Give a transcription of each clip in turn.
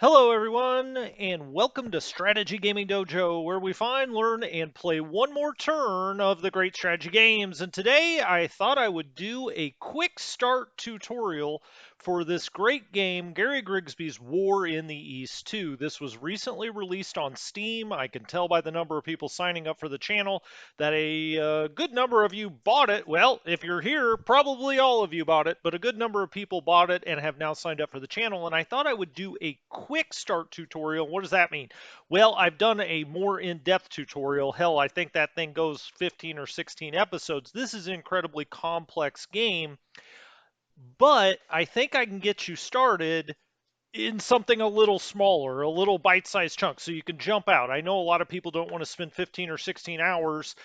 Hello, everyone, and welcome to Strategy Gaming Dojo, where we find, learn, and play one more turn of the great strategy games. And today I thought I would do a quick start tutorial for this great game, Gary Grigsby's War in the East 2. This was recently released on Steam. I can tell by the number of people signing up for the channel that a good number of you bought it. Well, if you're here, probably all of you bought it, but a good number of people bought it and have now signed up for the channel. And I thought I would do a quick start tutorial. What does that mean? Well, I've done a more in-depth tutorial. Hell, I think that thing goes 15 or 16 episodes. This is an incredibly complex game, but I think I can get you started in something a little smaller, a little bite-sized chunk, so you can jump out. I know a lot of people don't want to spend 15 or 16 hours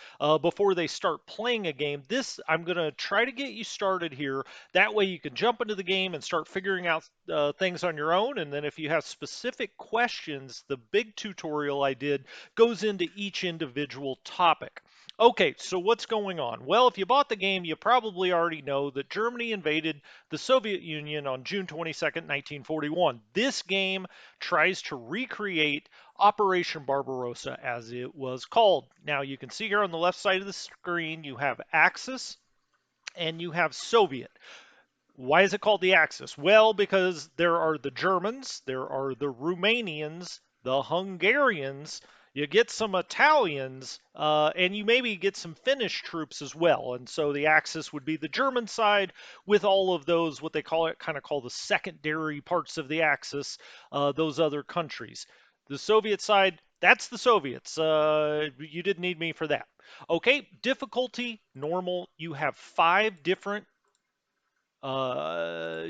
before they start playing a game. This, I'm going to try to get you started here. That way you can jump into the game and start figuring out things on your own. And then if you have specific questions, the big tutorial I did goes into each individual topic. Okay, so what's going on? Well, if you bought the game, you probably already know that Germany invaded the Soviet Union on June 22nd, 1941. This game tries to recreate Operation Barbarossa as it was called. Now you can see here on the left side of the screen you have Axis and you have Soviet. Why is it called the Axis? Well, because there are the Germans, there are the Romanians, the Hungarians, you get some Italians, and you maybe get some Finnish troops as well. And so the Axis would be the German side with all of those, what they call it, kind of call the secondary parts of the Axis, those other countries. The Soviet side, that's the Soviets. You didn't need me for that. Okay, difficulty, normal. You have 5 different uh,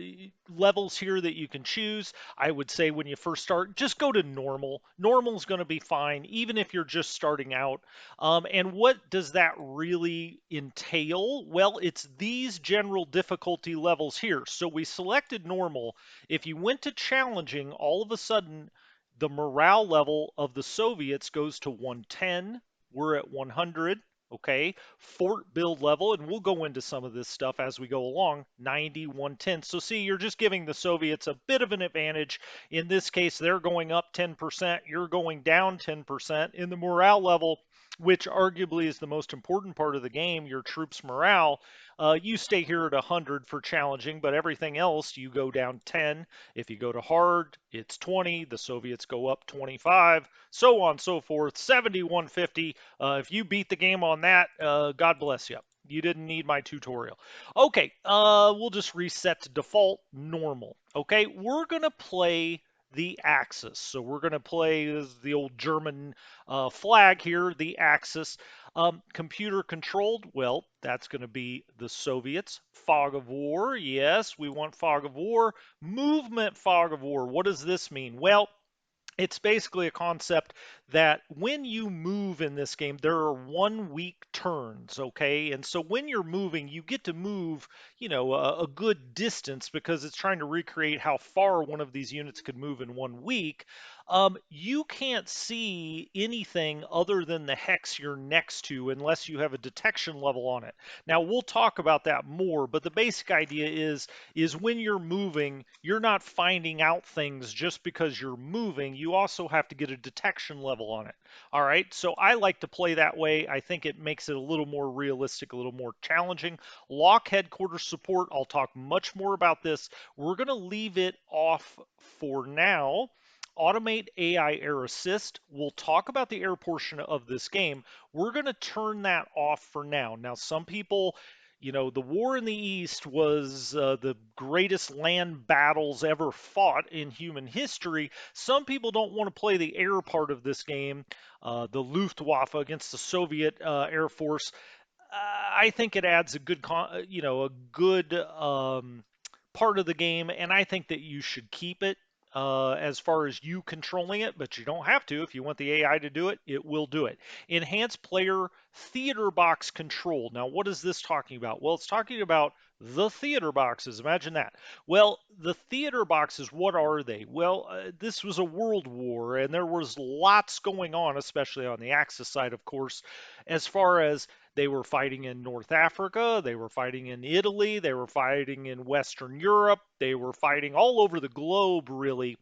levels here that you can choose. I would say when you first start, just go to normal. Normal is going to be fine, even if you're just starting out. And what does that really entail? Well, it's these general difficulty levels here. So we selected normal. If you went to challenging, all of a sudden, the morale level of the Soviets goes to 110. We're at 100. Okay, fort build level, and we'll go into some of this stuff as we go along, 90, 110. So see, you're just giving the Soviets a bit of an advantage. In this case, they're going up 10%, you're going down 10%. In the morale level, which arguably is the most important part of the game, your troops' morale, you stay here at 100 for challenging, but everything else, you go down 10. If you go to hard, it's 20. The Soviets go up 25, so on and so forth, 70, 150. If you beat the game on that, God bless you. You didn't need my tutorial. Okay, we'll just reset to default normal. Okay, we're going to play the Axis. So we're going to play the old German flag here, the Axis. Computer controlled, well, that's going to be the Soviets. Fog of war, yes, we want fog of war. Movement fog of war, what does this mean? Well, it's basically a concept that when you move in this game, there are 1 week turns, okay? And so when you're moving, you get to move, a good distance because it's trying to recreate how far one of these units could move in 1 week. You can't see anything other than the hex you're next to unless you have a detection level on it. Now, we'll talk about that more, but the basic idea is when you're moving, you're not finding out things just because you're moving. You also have to get a detection level on it. All right, so I like to play that way. I think it makes it a little more realistic, a little more challenging. Lock headquarters support, I'll talk much more about this. We're going to leave it off for now. Automate AI air assist. We'll talk about the air portion of this game. We're going to turn that off for now. Now, some people, the war in the East was the greatest land battles ever fought in human history. Some people don't want to play the air part of this game, the Luftwaffe against the Soviet Air Force. I think it adds a good, a good part of the game, and I think that you should keep it as far as you controlling it, but you don't have to. If you want the AI to do it, it will do it. Enhanced player theater box control. Now, what is this talking about? Well, it's talking about the theater boxes. Imagine that. Well, the theater boxes, what are they? Well, this was a world war, and there was lots going on, especially on the Axis side, of course, as far as they were fighting in North Africa, they were fighting in Italy, they were fighting in Western Europe, they were fighting all over the globe, really.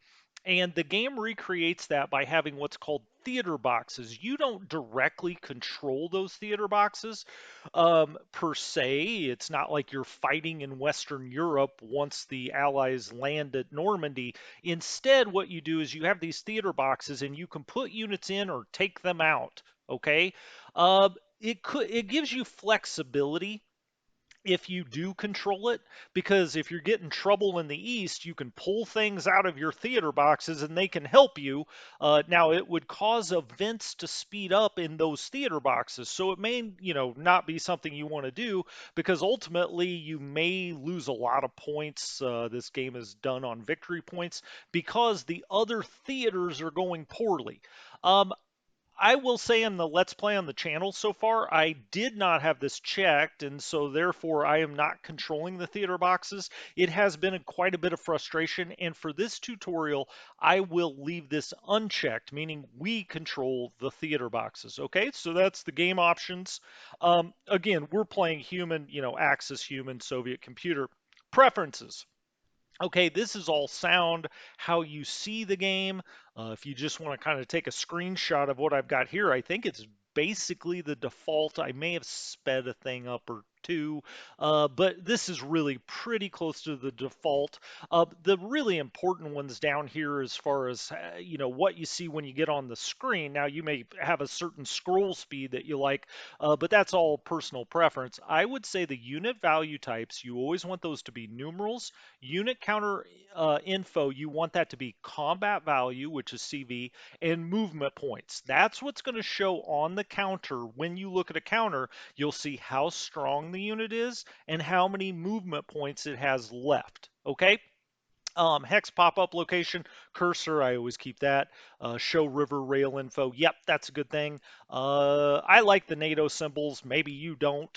And the game recreates that by having what's called theater boxes. You don't directly control those theater boxes per se. It's not like you're fighting in Western Europe once the Allies land at Normandy. Instead, what you do is you have these theater boxes and you can put units in or take them out. Okay. It gives you flexibility if you do control it, because if you're getting trouble in the east, you can pull things out of your theater boxes and they can help you. Now it would cause events to speed up in those theater boxes, so it may, not be something you want to do, because ultimately you may lose a lot of points. This game is done on victory points because the other theaters are going poorly. I will say in the Let's Play on the channel so far, I did not have this checked, and so therefore I am not controlling the theater boxes. It has been quite a bit of frustration, and for this tutorial, I will leave this unchecked, meaning we control the theater boxes. Okay, so that's the game options. Again, we're playing human, Axis human Soviet computer. Preferences. Okay, this is all sound, how you see the game. If you just want to kind of take a screenshot of what I've got here, I think it's basically the default. I may have sped a thing up or two, but this is really pretty close to the default. The really important ones down here as far as, what you see when you get on the screen. Now, you may have a certain scroll speed that you like, but that's all personal preference. I would say the unit value types, you always want those to be numerals. Unit counter info, you want that to be combat value, which is CV, and movement points. That's what's going to show on the counter. When you look at a counter, you'll see how strong the unit is and how many movement points it has left. Okay? Hex pop-up location, cursor, I always keep that. Show river rail info, yep, that's a good thing. I like the NATO symbols, maybe you don't,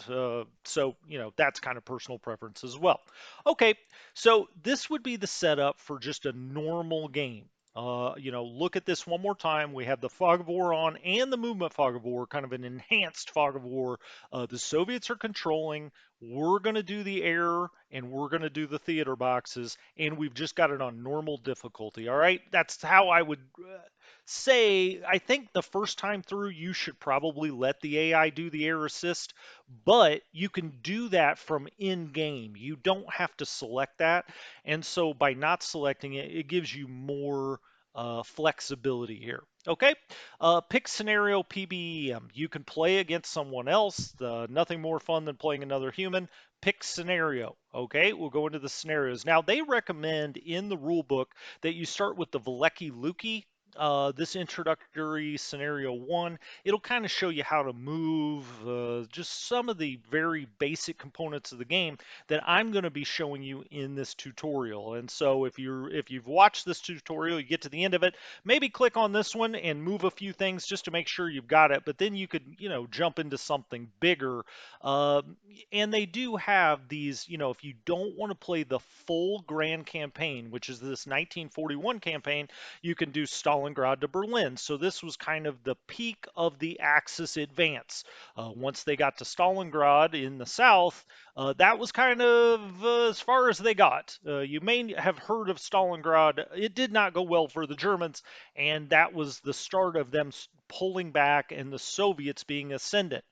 so, that's kind of personal preference as well. Okay, so this would be the setup for just a normal game. Look at this one more time. We have the fog of war on and the movement fog of war, kind of an enhanced fog of war. The Soviets are controlling. We're going to do the air and we're going to do the theater boxes, and we've just got it on normal difficulty. All right. That's how I would say. I think the first time through, you should probably let the AI do the air assist, but you can do that from in game. You don't have to select that. And so by not selecting it, it gives you more flexibility here. Okay, pick scenario PBEM. You can play against someone else. Nothing more fun than playing another human. Pick scenario. Okay, we'll go into the scenarios. Now, they recommend in the rule book that you start with the Veliky Luki. This introductory scenario one, it'll kind of show you how to move, just some of the very basic components of the game that I'm going to be showing you in this tutorial. And so if you've watched this tutorial, you get to the end of it, maybe click on this one and move a few things just to make sure you've got it. But then you could, jump into something bigger. And they do have these, if you don't want to play the full grand campaign, which is this 1941 campaign, you can do Stalingrad to Berlin. So this was kind of the peak of the Axis advance. Once they got to Stalingrad in the south, that was kind of as far as they got. You may have heard of Stalingrad. It did not go well for the Germans, and that was the start of them pulling back and the Soviets being ascendant.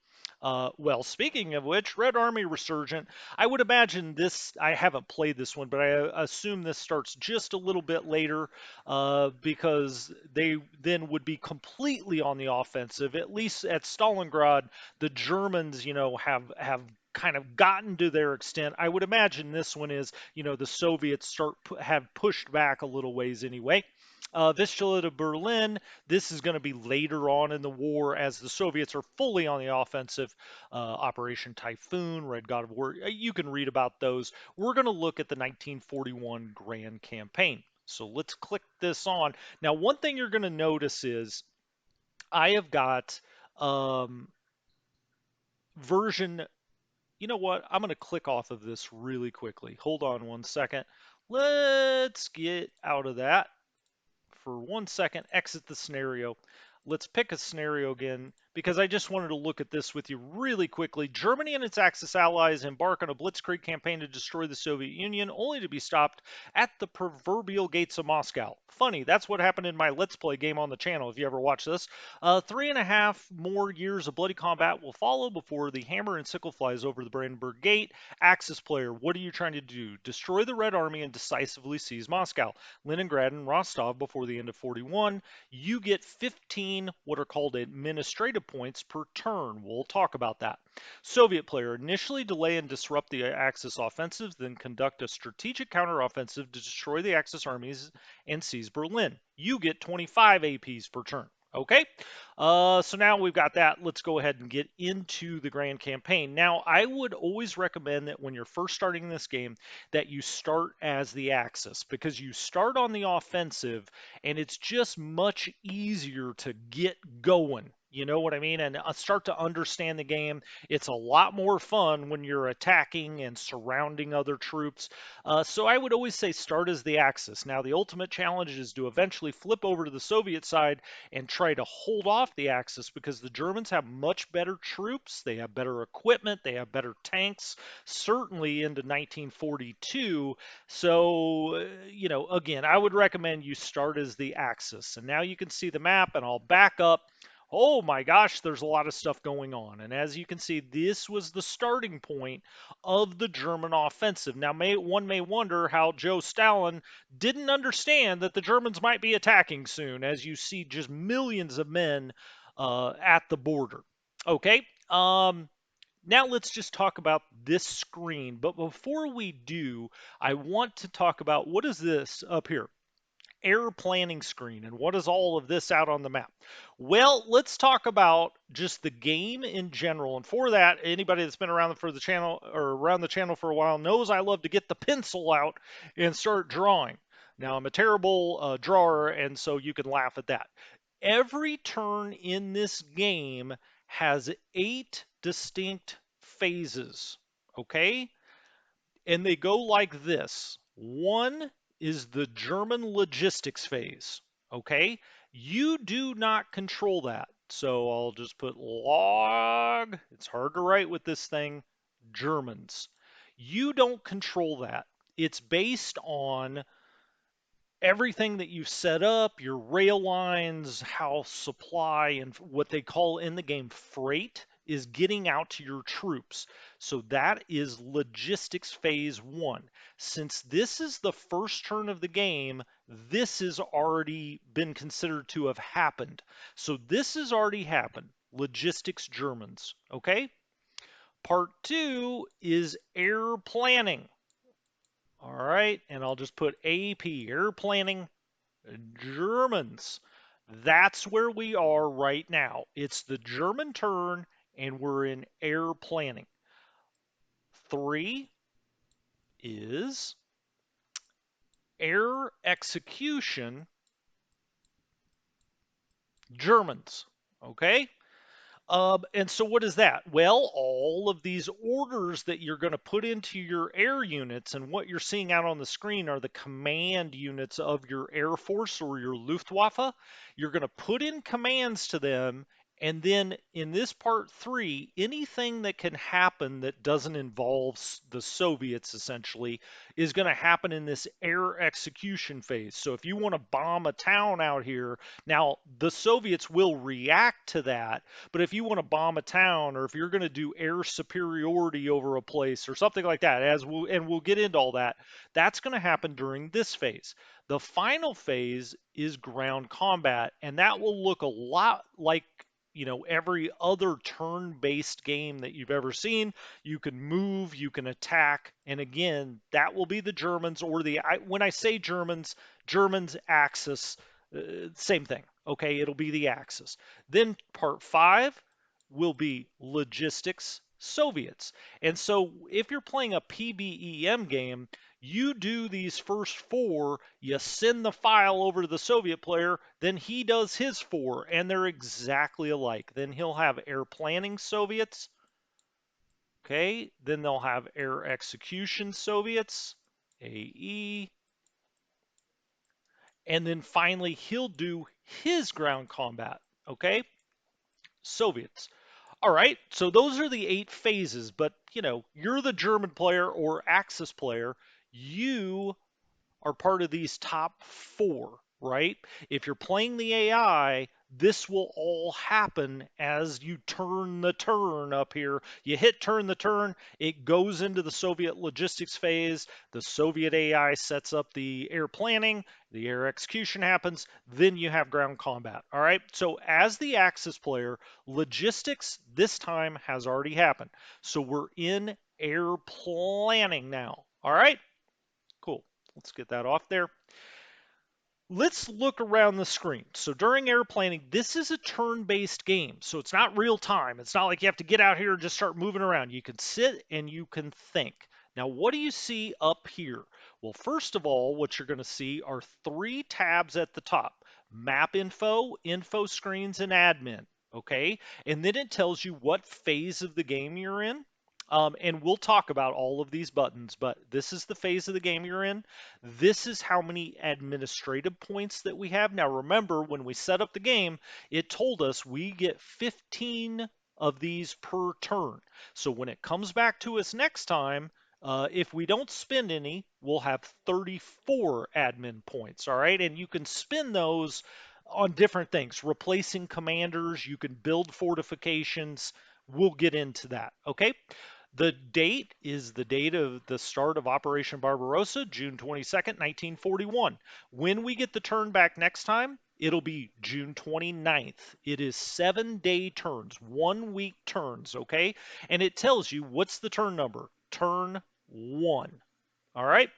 Well, speaking of which, Red Army Resurgent, I would imagine this, I haven't played this one, but I assume this starts just a little bit later because they then would be completely on the offensive. At least at Stalingrad, the Germans, have kind of gotten to their extent. I would imagine this one is, the Soviets have pushed back a little ways anyway. Vistula to Berlin, this is going to be later on in the war as the Soviets are fully on the offensive. Operation Typhoon, Red God of War, you can read about those. We're going to look at the 1941 Grand Campaign. So let's click this on. Now, one thing you're going to notice is I have got version. You know what? I'm going to click off of this really quickly. Hold on one second. Let's get out of that for 1 second, exit the scenario. Let's pick a scenario again because I just wanted to look at this with you really quickly. Germany and its Axis allies embark on a blitzkrieg campaign to destroy the Soviet Union, only to be stopped at the proverbial gates of Moscow. Funny, that's what happened in my Let's Play game on the channel, if you ever watch this. 3.5 more years of bloody combat will follow before the hammer and sickle flies over the Brandenburg Gate. Axis player, what are you trying to do? Destroy the Red Army and decisively seize Moscow, Leningrad, and Rostov before the end of 41. You get 15 what are called administrative points per turn. We'll talk about that. Soviet player, initially delay and disrupt the Axis offensives, then conduct a strategic counteroffensive to destroy the Axis armies and seize Berlin. You get 25 APs per turn. Okay, so now we've got that. Let's go ahead and get into the grand campaign. Now, I would always recommend that when you're first starting this game, that you start as the Axis, because you start on the offensive and it's just much easier to get going. You know what I mean? And start to understand the game. It's a lot more fun when you're attacking and surrounding other troops. So I would always say start as the Axis. Now, the ultimate challenge is to eventually flip over to the Soviet side and try to hold off the Axis, because the Germans have much better troops. They have better equipment. They have better tanks, certainly into 1942. So, again, I would recommend you start as the Axis. And now you can see the map, and I'll back up. Oh my gosh, there's a lot of stuff going on. And as you can see, this was the starting point of the German offensive. Now, one may wonder how Joe Stalin didn't understand that the Germans might be attacking soon, as you see just millions of men at the border. Okay, now let's just talk about this screen. But before we do, I want to talk about what is this up here? Air planning screen, and what is all of this out on the map? Well, let's talk about just the game in general. And for that, anybody that's been around for the channel or around the channel for a while knows I love to get the pencil out and start drawing. Now, I'm a terrible drawer, and so you can laugh at that. Every turn in this game has 8 distinct phases, okay? And they go like this. One is the German logistics phase. Okay. You do not control that. So I'll just put log. It's hard to write with this thing. Germans. You don't control that. It's based on everything that you've set up, your rail lines, how supply and what they call in the game freight is getting out to your troops. So that is logistics phase 1. Since this is the first turn of the game, this has already been considered to have happened. So this has already happened. Logistics Germans, okay? Part 2 is air planning. All right, and I'll just put AP, air planning Germans. That's where we are right now. It's the German turn, and we're in air planning. 3 is air execution Germans. Okay? And so what is that? Well, all of these orders that you're going to put into your air units, and what you're seeing out on the screen are the command units of your Air Force or your Luftwaffe. You're going to put in commands to them, and then in this part 3, anything that can happen that doesn't involve the Soviets essentially is going to happen in this air execution phase. So if you want to bomb a town out here, now the Soviets will react to that, but if you want to bomb a town, or if you're going to do air superiority over a place or something like that, and we'll get into all that, that's going to happen during this phase. The final phase is ground combat, and that will look a lot like every other turn-based game that you've ever seen. You can move, you can attack, and again, that will be the Germans, or when I say Germans, Axis, same thing. Okay, it'll be the Axis. Then part 5 will be logistics Soviets. And so if you're playing a PBEM game, you do these first 4, you send the file over to the Soviet player, then he does his 4, and they're exactly alike. Then he'll have air planning Soviets. Okay, then they'll have air execution Soviets, AE. And then finally, he'll do his ground combat. Okay, Soviets. All right, so those are the 8 phases, but you're the German player or Axis player. You are part of these top 4, right? If you're playing the AI, this will all happen as you turn the turn up here. You hit turn the turn, it goes into the Soviet logistics phase. The Soviet AI sets up the air planning, the air execution happens, then you have ground combat. All right, so as the Axis player, logistics this time has already happened. So we're in air planning now. All right, cool. Let's get that off there. Let's look around the screen. So during airplaning, this is a turn-based game. So it's not real time. It's not like you have to get out here and just start moving around. You can sit and you can think. Now, what do you see up here? Well, first of all, what you're going to see are 3 tabs at the top: map info, info screens, and admin. Okay. And then it tells you what phase of the game you're in. And we'll talk about all of these buttons, but this is the phase of the game you're in. This is how many administrative points that we have. Now, remember, when we set up the game, it told us we get 15 of these per turn. So when it comes back to us next time, if we don't spend any, we'll have 34 admin points, all right? And you can spend those on different things, replacing commanders, you can build fortifications. We'll get into that, okay? The date is the date of the start of Operation Barbarossa, June 22nd, 1941. When we get the turn back next time, it'll be June 29th. It is 7-day turns, 1-week turns, okay? And it tells you what's the turn number. Turn 1. All right?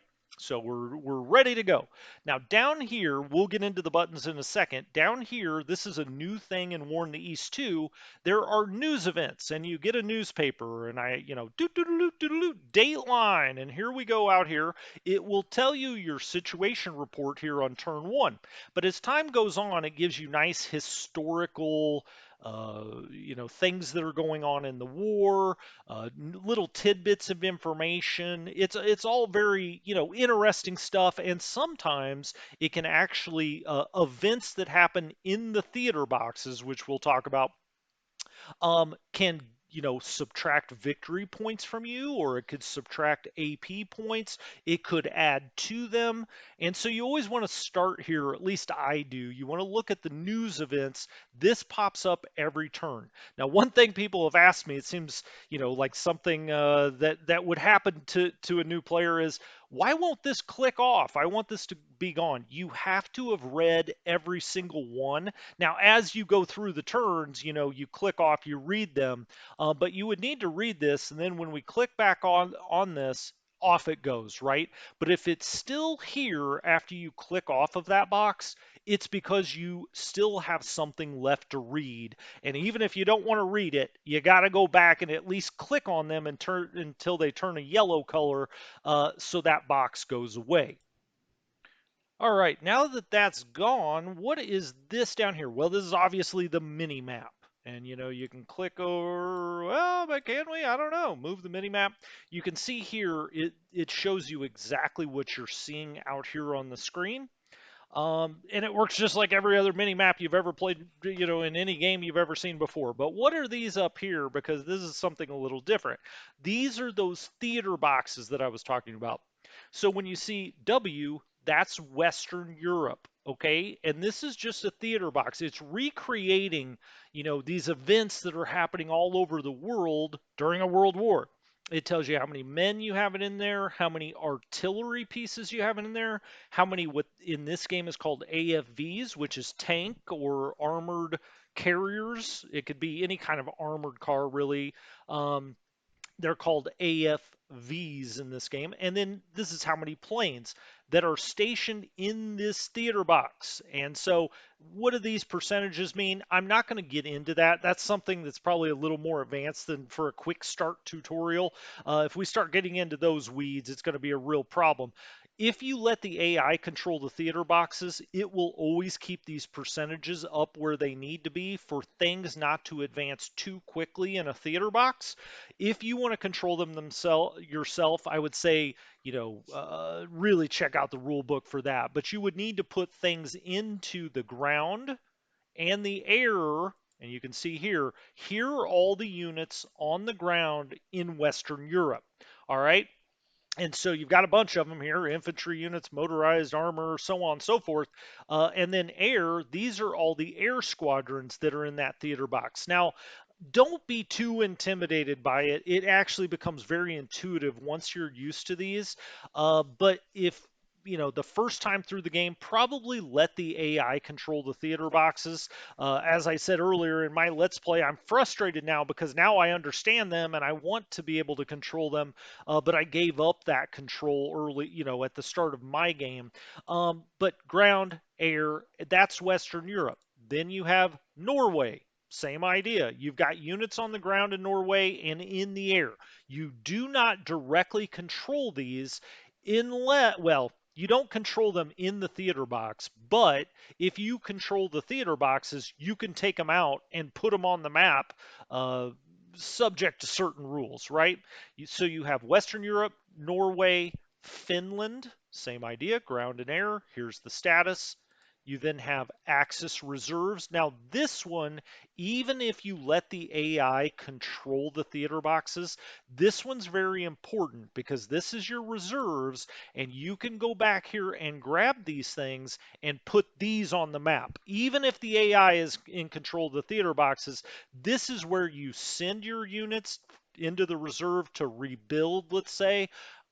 So we're ready to go. Now down here, we'll get into the buttons in a second. Down here, this is a new thing in War in the East 2. There are news events, and you get a newspaper, and Dateline, and here we go out here. It will tell you your situation report here on turn 1. But as time goes on, it gives you nice historical things that are going on in the war, little tidbits of information. It's all very interesting stuff, and sometimes it can actually events that happen in the theater boxes, which we'll talk about, can subtract victory points from you, or it could subtract AP points. It could add to them. And so you always want to start here, at least I do. You want to look at the news events. This pops up every turn. Now, one thing people have asked me, it seems like something that would happen to a new player is, why won't this click off? I want this to be gone. You have to have read every single one. Now, as you go through the turns, you click off, you read them, but you would need to read this, and then when we click back on this, off it goes, right? But if it's still here after you click off of that box, it's because you still have something left to read. And even if you don't want to read it, you got to go back and at least click on them and turn until they turn a yellow color, so that box goes away. All right, now that that's gone, what is this down here? Well, this is obviously the mini map. And you can click over, well, but can we? I don't know. Move the mini map. You can see here, it shows you exactly what you're seeing out here on the screen. And it works just like every other mini map you've ever played, in any game you've ever seen before. But what are these up here? Because this is something a little different. These are those theater boxes that I was talking about. So when you see W, that's Western Europe, okay? And this is just a theater box. It's recreating, these events that are happening all over the world during a world war. It tells you how many men you have it in there, how many artillery pieces you have it in there, how many what in this game is called AFVs, which is tank or armored carriers. It could be any kind of armored car, really. They're called AFVs in this game. And then this is how many planes that are stationed in this theater box. And so what do these percentages mean? I'm not going to get into that. That's something that's probably a little more advanced than for a quick start tutorial. If we start getting into those weeds, it's going to be a real problem. If you let the AI control the theater boxes, it will always keep these percentages up where they need to be for things not to advance too quickly in a theater box. If you want to control them yourself, I would say, really check out the rule book for that. But you would need to put things into the ground and the air And you can see here, here are all the units on the ground in Western Europe. All right. And so you've got a bunch of them here, infantry units, motorized armor, so on and so forth. And then air, these are all the air squadrons that are in that theater box. Now, don't be too intimidated by it. It actually becomes very intuitive once you're used to these. But if the first time through the game, probably let the AI control the theater boxes. As I said earlier in my Let's Play, I'm frustrated now because now I understand them and I want to be able to control them, but I gave up that control early, at the start of my game. But ground, air, that's Western Europe. Then you have Norway. Same idea. You've got units on the ground in Norway and in the air. You do not directly control these unless, well, you don't control them in the theater box, but if you control the theater boxes, you can take them out and put them on the map, uh, subject to certain rules, right? So you have Western Europe, Norway, Finland, same idea, ground and air. Here's the status. You then have Axis reserves. Now, this one, even if you let the AI control the theater boxes, this one's very important because this is your reserves, and you can go back here and grab these things and put these on the map. Even if the AI is in control of the theater boxes, this is where you send your units into the reserve to rebuild, let's say,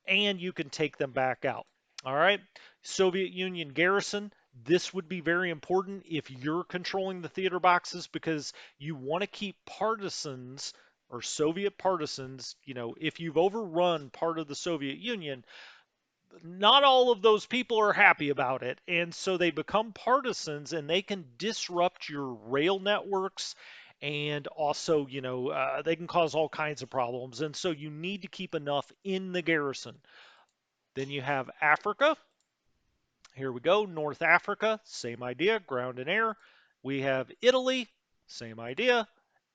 and you can take them back out. All right. Soviet Union garrison, this would be very important if you're controlling the theater boxes because you want to keep partisans or Soviet partisans, if you've overrun part of the Soviet Union, not all of those people are happy about it. And so they become partisans and they can disrupt your rail networks. And also, they can cause all kinds of problems. And so you need to keep enough in the garrison. Then you have Africa. Here we go, North Africa, same idea, ground and air. We have Italy, same idea,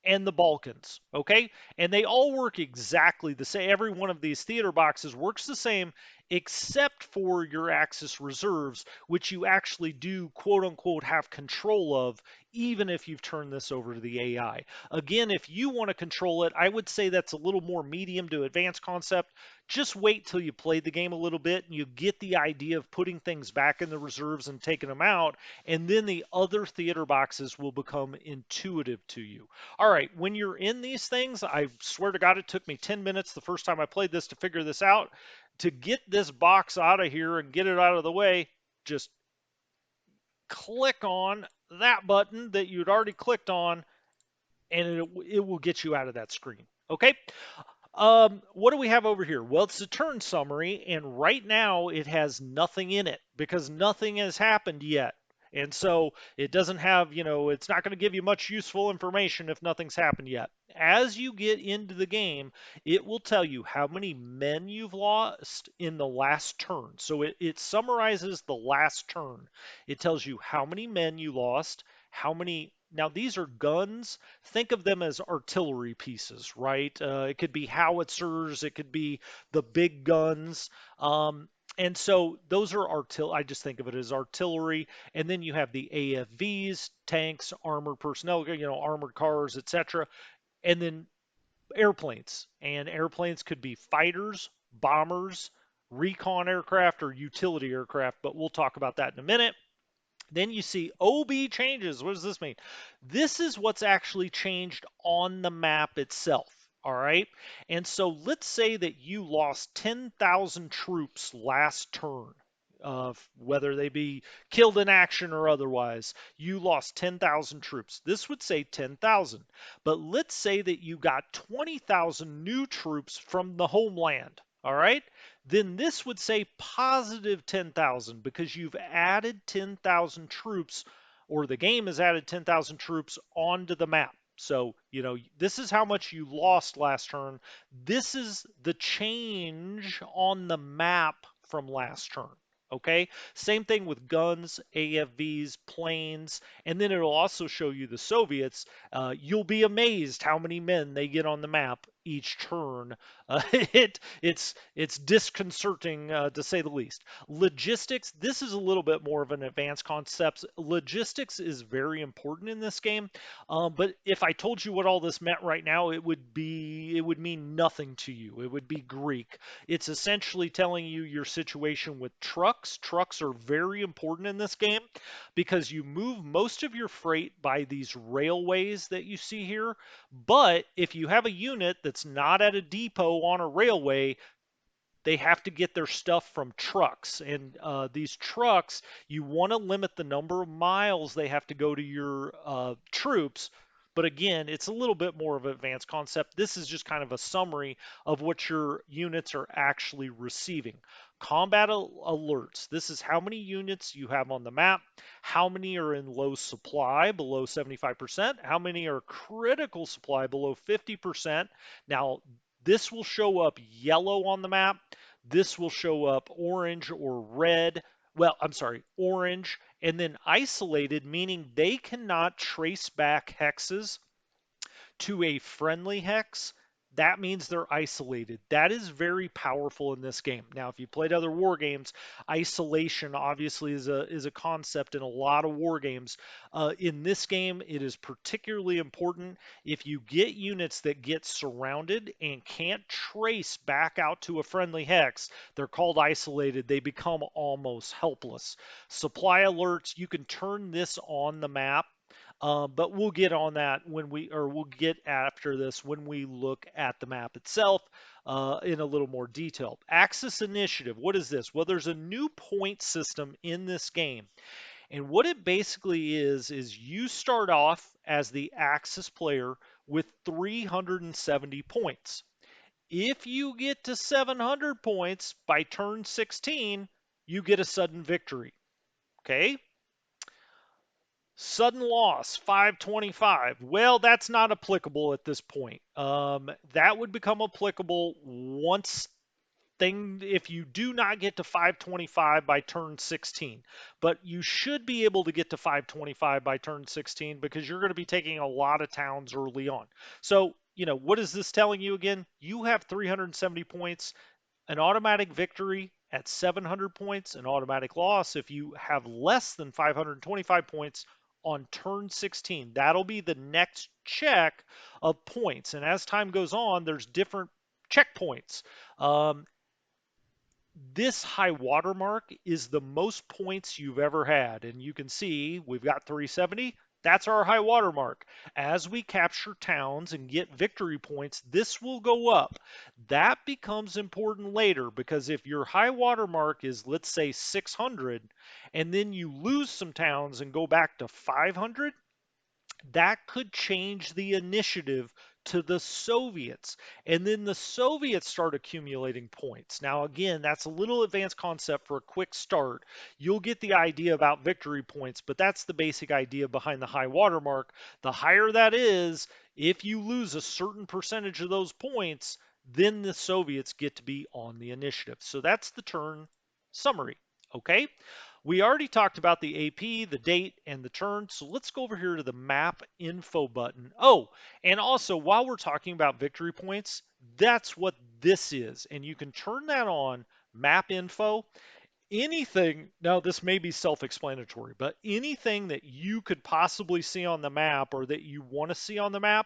and the Balkans, okay? And they all work exactly the same. Every one of these theater boxes works the same except for your Axis reserves, which you actually do quote unquote have control of, even if you've turned this over to the AI. Again, if you want to control it, I would say that's a little more medium to advanced concept. Just wait till you play the game a little bit and you get the idea of putting things back in the reserves and taking them out, and then the other theater boxes will become intuitive to you. All right, when you're in these things, I swear to God, it took me 10 minutes the first time I played this to figure this out. To get this box out of here and get it out of the way, just click on that button that you'd already clicked on, and it will get you out of that screen. Okay? What do we have over here? Well, it's a turn summary, and right now it has nothing in it because nothing has happened yet. And so it doesn't have, it's not going to give you much useful information if nothing's happened yet. As you get into the game, it will tell you how many men you've lost in the last turn. So it summarizes the last turn. It tells you how many men you lost, how many. Now, these are guns. Think of them as artillery pieces, right? It could be howitzers, it could be the big guns. And so those are artillery. I just think of it as artillery. And then you have the AFVs, tanks, armored personnel, armored cars, etc. And then airplanes. And airplanes could be fighters, bombers, recon aircraft, or utility aircraft. But we'll talk about that in a minute. Then you see OB changes. What does this mean? This is what's actually changed on the map itself. All right. And so let's say that you lost 10,000 troops last turn, whether they be killed in action or otherwise. You lost 10,000 troops. This would say 10,000. But let's say that you got 20,000 new troops from the homeland. All right, then this would say positive 10,000 because you've added 10,000 troops, or the game has added 10,000 troops onto the map. So, this is how much you lost last turn. This is the change on the map from last turn. Okay, same thing with guns, AFVs, planes, and then it'll also show you the Soviets. You'll be amazed how many men they get on the map each turn. It's disconcerting to say the least. Logistics. This is a little bit more of an advanced concept. Logistics is very important in this game, but if I told you what all this meant right now, it would mean nothing to you. It would be Greek. It's essentially telling you your situation with trucks. Trucks are very important in this game because you move most of your freight by these railways that you see here. But if you have a unit that's not at a depot on a railway, they have to get their stuff from trucks. And these trucks, you want to limit the number of miles they have to go to your troops. But again, it's a little bit more of an advanced concept. This is just kind of a summary of what your units are actually receiving. Combat alerts. This is how many units you have on the map, how many are in low supply below 75%, how many are critical supply below 50%. Now, this will show up yellow on the map. This will show up orange or red. Well, I'm sorry, orange, and then isolated, meaning they cannot trace back hexes to a friendly hex. That means they're isolated. That is very powerful in this game. Now, if you played other war games, isolation obviously is a concept in a lot of war games. In this game, it is particularly important. If you get units that get surrounded and can't trace back out to a friendly hex, they're called isolated. They become almost helpless. Supply alerts, you can turn this on the map, but we'll get on that we'll get after this when we look at the map itself in a little more detail. Axis initiative, what is this? Well, there's a new point system in this game. And what it basically is you start off as the Axis player with 370 points. If you get to 700 points by turn 16, you get a sudden victory. Okay? Sudden loss, 525. Well, that's not applicable at this point. That would become applicable once if you do not get to 525 by turn 16. But you should be able to get to 525 by turn 16 because you're going to be taking a lot of towns early on. So, what is this telling you again? You have 370 points. An automatic victory at 700 points, an automatic loss if you have less than 525 points on turn 16. That'll be the next check of points. And as time goes on, there's different checkpoints. This high watermark is the most points you've ever had. And you can see we've got 370. That's our high watermark. As we capture towns and get victory points, this will go up. That becomes important later because if your high watermark is, let's say, 600, and then you lose some towns and go back to 500, that could change the initiative to the Soviets. And then the Soviets start accumulating points. Now, again, that's a little advanced concept for a quick start. You'll get the idea about victory points, but that's the basic idea behind the high watermark. The higher that is, if you lose a certain percentage of those points, then the Soviets get to be on the initiative. So that's the turn summary. Okay? We already talked about the AP, the date, and the turn, so let's go over here to the map info button. Oh, and also while we're talking about victory points, that's what this is, and you can turn that on, map info. Anything, now this may be self-explanatory, but anything that you could possibly see on the map or that you want to see on the map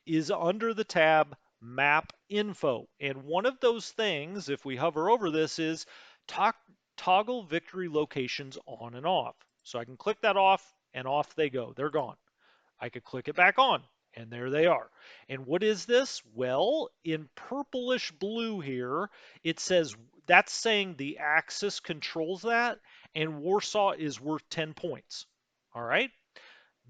is under the tab map info. And one of those things, if we hover over this, is toggle victory locations on and off. So I can click that off and off they go. They're gone. I could click it back on and there they are. And what is this? Well, in purplish blue here, it says that's saying the Axis controls that and Warsaw is worth 10 points. All right.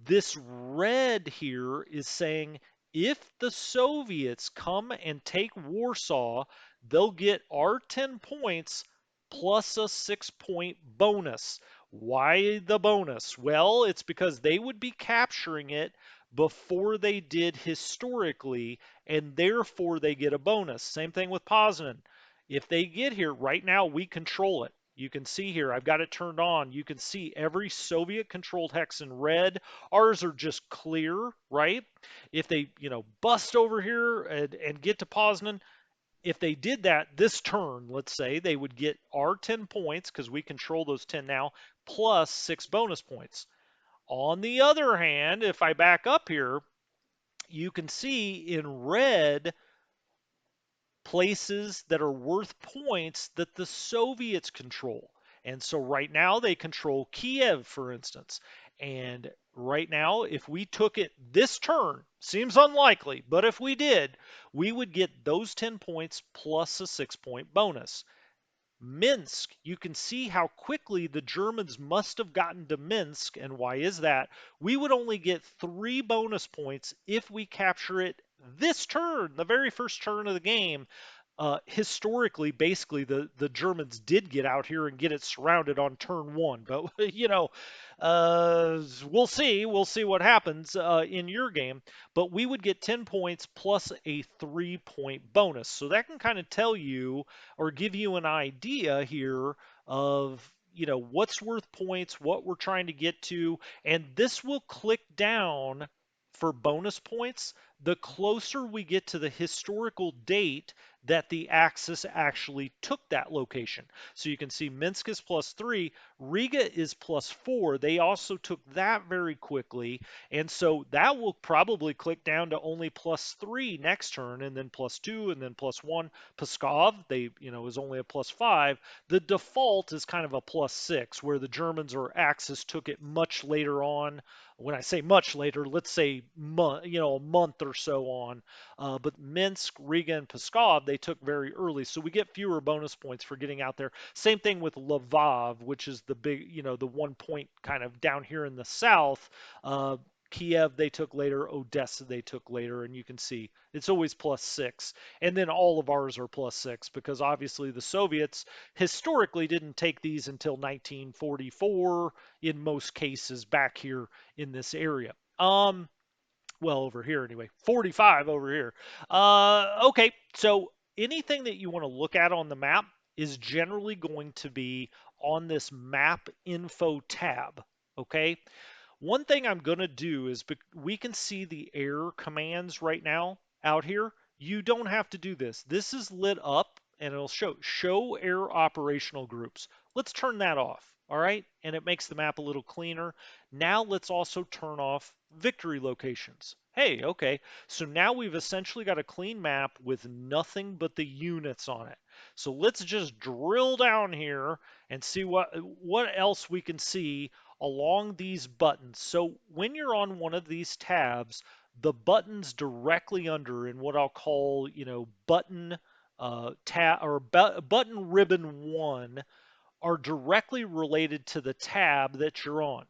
This red here is saying if the Soviets come and take Warsaw, they'll get our 10 points plus a 6-point bonus. Why the bonus? Well, it's because they would be capturing it before they did historically, and therefore they get a bonus. Same thing with Poznan. If they get here, right now we control it. You can see here, I've got it turned on. You can see every Soviet-controlled hex in red. Ours are just clear, right? If they, bust over here and get to Poznan, if they did that this turn, let's say, they would get our 10 points, because we control those 10 now, plus 6 bonus points. On the other hand, if I back up here, you can see in red places that are worth points that the Soviets control. And so right now they control Kiev, for instance. And right now, if we took it this turn, seems unlikely, but if we did, we would get those 10 points plus a 6-point bonus. Minsk, you can see how quickly the Germans must have gotten to Minsk. And why is that? We would only get 3 bonus points if we capture it this turn, the very first turn of the game. Historically, basically, the Germans did get out here and get it surrounded on turn 1. But, we'll see. We'll see what happens in your game. But we would get 10 points plus a 3-point bonus. So that can kind of tell you or give you an idea here of what's worth points, what we're trying to get to, and this will click down for bonus points the closer we get to the historical date that the Axis actually took that location. So you can see Minsk is +3, Riga is +4. They also took that very quickly, and so that will probably click down to only +3 next turn, and then +2, and then +1. Pskov, is only a +5. The default is kind of a +6, where the Germans or Axis took it much later on. When I say much later, let's say a month or so on. But Minsk, Riga, and Pskov, they took very early, so we get fewer bonus points for getting out there. Same thing with Lvov, which is the big, the 1 point kind of down here in the south. Kiev they took later, Odessa they took later, and you can see it's always +6. And then all of ours are +6 because obviously the Soviets historically didn't take these until 1944 in most cases back here in this area. Well, over here anyway, 45 over here. Okay, so anything that you want to look at on the map is generally going to be on this map info tab, okay? One thing I'm going to do is we can see the air commands right now out here. You don't have to do this. This is lit up and it'll show air operational groups. Let's turn that off, all right? And it makes the map a little cleaner. Now let's also turn off victory locations. Hey, okay, so now we've essentially got a clean map with nothing but the units on it. So let's just drill down here and see what else we can see along these buttons. So when you're on one of these tabs, the buttons directly under in what I'll call, button tab or button ribbon 1 are directly related to the tab that you're on.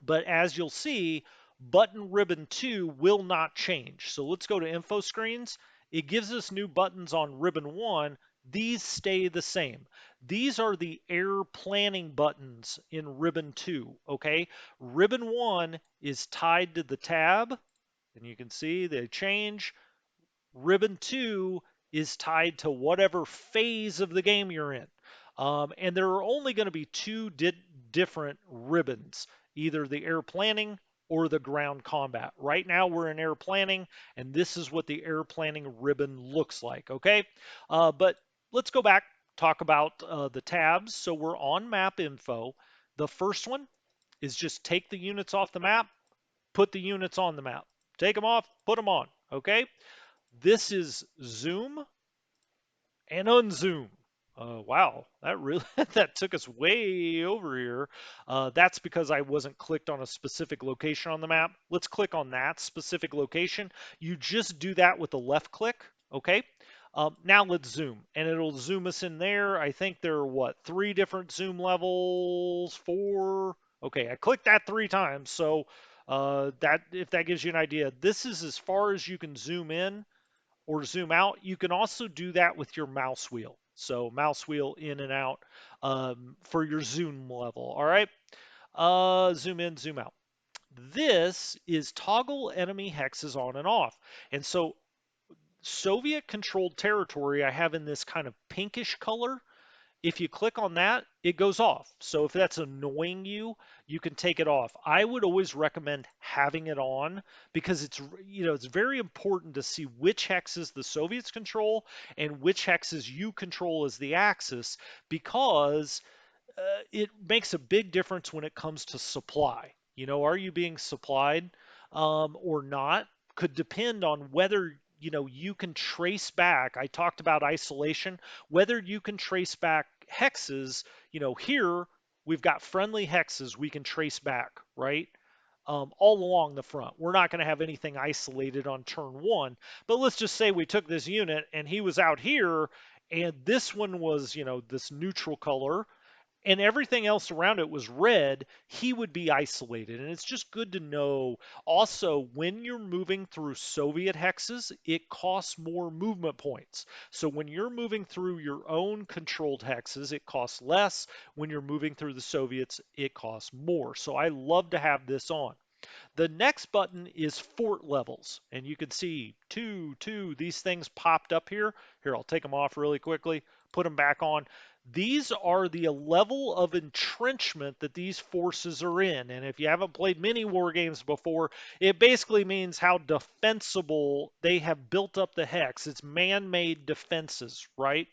But as you'll see, button ribbon 2 will not change. So let's go to info screens. It gives us new buttons on ribbon 1. These stay the same. These are the air planning buttons in ribbon 2, okay? Ribbon 1 is tied to the tab, and you can see they change. Ribbon 2 is tied to whatever phase of the game you're in. And there are only going to be two different ribbons, either the air planning or the ground combat. Right now we're in air planning, and this is what the air planning ribbon looks like, okay? But let's go back, talk about the tabs. So we're on map info. The first one is just take the units off the map, put the units on the map. Take them off, put them on, okay? This is zoom and unzoom. Wow, that really that took us way over here. That's because I wasn't clicked on a specific location on the map. Let's click on that specific location. You just do that with the left click, okay? Now let's zoom, and it'll zoom us in there. I think there are, what, 3 different zoom levels, 4? Okay, I clicked that 3 times, so that if that gives you an idea. This is as far as you can zoom in or zoom out. You can also do that with your mouse wheel. So mouse wheel in and out for your zoom level. All right. Zoom in, zoom out. This is toggle enemy hexes on and off. And so Soviet controlled territory I have in this kind of pinkish color. If you click on that, it goes off. So if that's annoying you, you can take it off. I would always recommend having it on because it's very important to see which hexes the Soviets control and which hexes you control as the Axis, because it makes a big difference when it comes to supply. Are you being supplied or not? Could depend on whether you can trace back. I talked about isolation, whether you can trace back hexes. Here we've got friendly hexes we can trace back, right? All along the front. We're not going to have anything isolated on turn one, but let's just say we took this unit and he was out here, and this one was, this neutral color, and everything else around it was red, he would be isolated. And it's just good to know. Also, when you're moving through Soviet hexes, it costs more movement points. So when you're moving through your own controlled hexes, it costs less. When you're moving through the Soviets, it costs more. So I love to have this on. The next button is fort levels, and you can see these things popped up here. Here, I'll take them off really quickly, put them back on. These are the level of entrenchment that these forces are in. And if you haven't played many war games before, it basically means how defensible they have built up the hex. It's man-made defenses, right?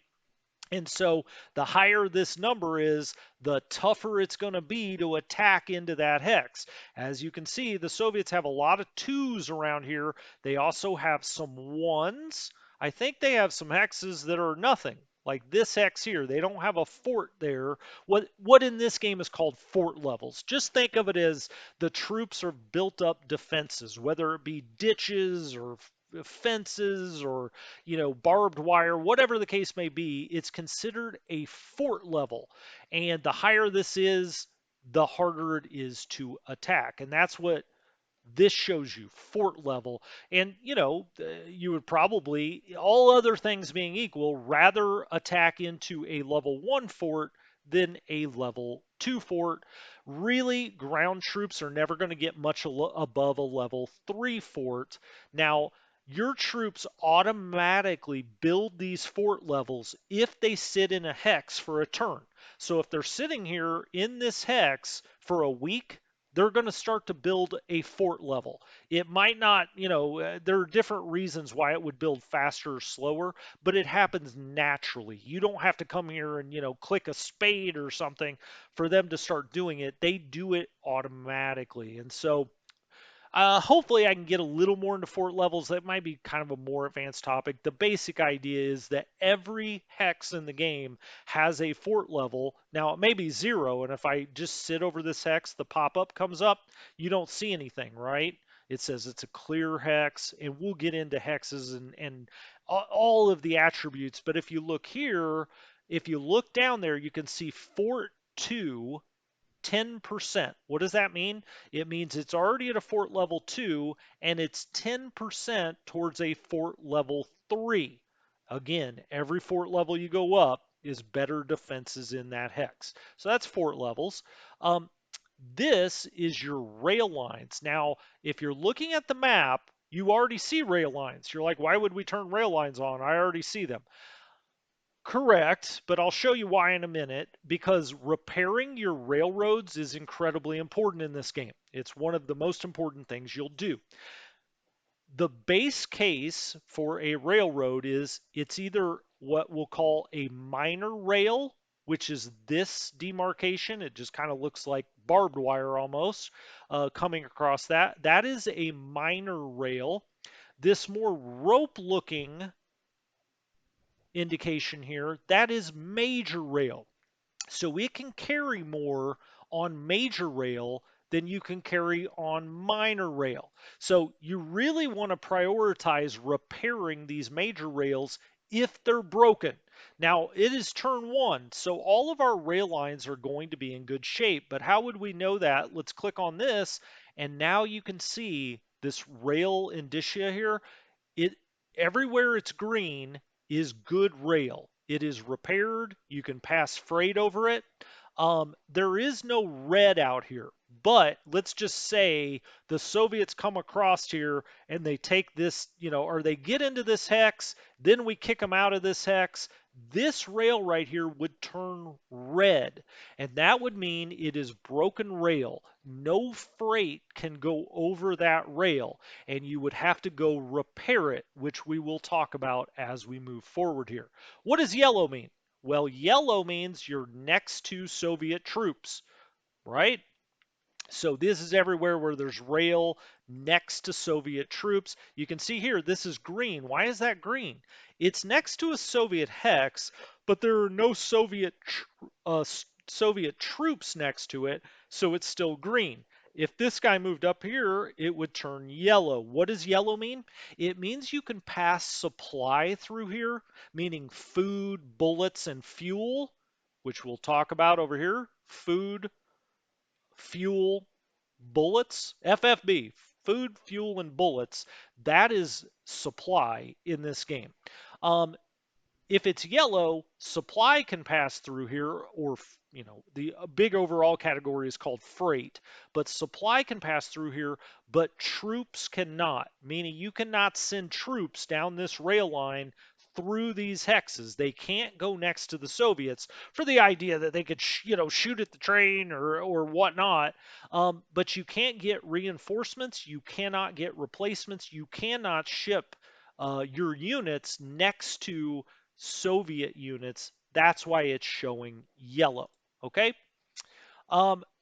And so the higher this number is, the tougher it's going to be to attack into that hex. As you can see, the Soviets have a lot of twos around here. They also have some ones. I think they have some hexes that are nothing, like this hex here. They don't have a fort there. What in this game is called fort levels. Just think of it as the troops are built up defenses, whether it be ditches or fences or barbed wire, whatever the case may be. It's considered a fort level. And the higher this is, the harder it is to attack. And that's what this shows you, fort level. And you would probably, all other things being equal, rather attack into a level 1 fort than a level 2 fort. Really, ground troops are never going to get much above a level 3 fort. Now, your troops automatically build these fort levels if they sit in a hex for a turn. So if they're sitting here in this hex for a week, they're going to start to build a fort level. It might not, there are different reasons why it would build faster or slower, but it happens naturally. You don't have to come here and, click a spade or something for them to start doing it. They do it automatically. And so hopefully I can get a little more into fort levels. That might be kind of a more advanced topic. The basic idea is that every hex in the game has a fort level. Now it may be 0, and if I just sit over this hex, the pop-up comes up, you don't see anything, right? It says it's a clear hex, and we'll get into hexes and all of the attributes. But if you look here, if you look down there, you can see Fort 2 10%. What does that mean? It means it's already at a fort level 2 and it's 10% towards a fort level 3. Again, every fort level you go up is better defenses in that hex. So that's fort levels. This is your rail lines. Now, if you're looking at the map, you already see rail lines. You're like, why would we turn rail lines on? I already see them. Correct, but I'll show you why in a minute, because repairing your railroads is incredibly important in this game. It's one of the most important things you'll do. The base case for a railroad is it's either what we'll call a minor rail, which is this demarcation. It just kind of looks like barbed wire almost coming across that. That is a minor rail. This more rope looking indication here, that is major rail. So it can carry more on major rail than you can carry on minor rail. So you really want to prioritize repairing these major rails if they're broken. Now, it is turn 1, so all of our rail lines are going to be in good shape, but how would we know that? Let's click on this, and now you can see this rail indicia here. It everywhere it's green is good rail. It is repaired. You can pass freight over it. There is no red out here, but let's just say the Soviets come across here and they take this, or they get into this hex, then we kick them out of this hex, this rail right here would turn red, and that would mean it is broken rail. No freight can go over that rail, and you would have to go repair it, which we will talk about as we move forward here. What does yellow mean? Well, yellow means you're next to Soviet troops, right? So this is everywhere where there's rail next to Soviet troops. You can see here, this is green. Why is that green? It's next to a Soviet hex, but there are no Soviet troops next to it, so it's still green. If this guy moved up here, it would turn yellow. What does yellow mean? It means you can pass supply through here, meaning food, bullets, and fuel, which we'll talk about over here. Food, fuel, bullets, FFB, food, fuel, and bullets. That is supply in this game. Um, if it's yellow, supply can pass through here, or the big overall category is called freight, but supply can pass through here, but troops cannot, meaning you cannot send troops down this rail line through these hexes. They can't go next to the Soviets for the idea that they could, shoot at the train or whatnot. But you can't get reinforcements. You cannot get replacements. You cannot ship your units next to Soviet units. That's why it's showing yellow. Okay.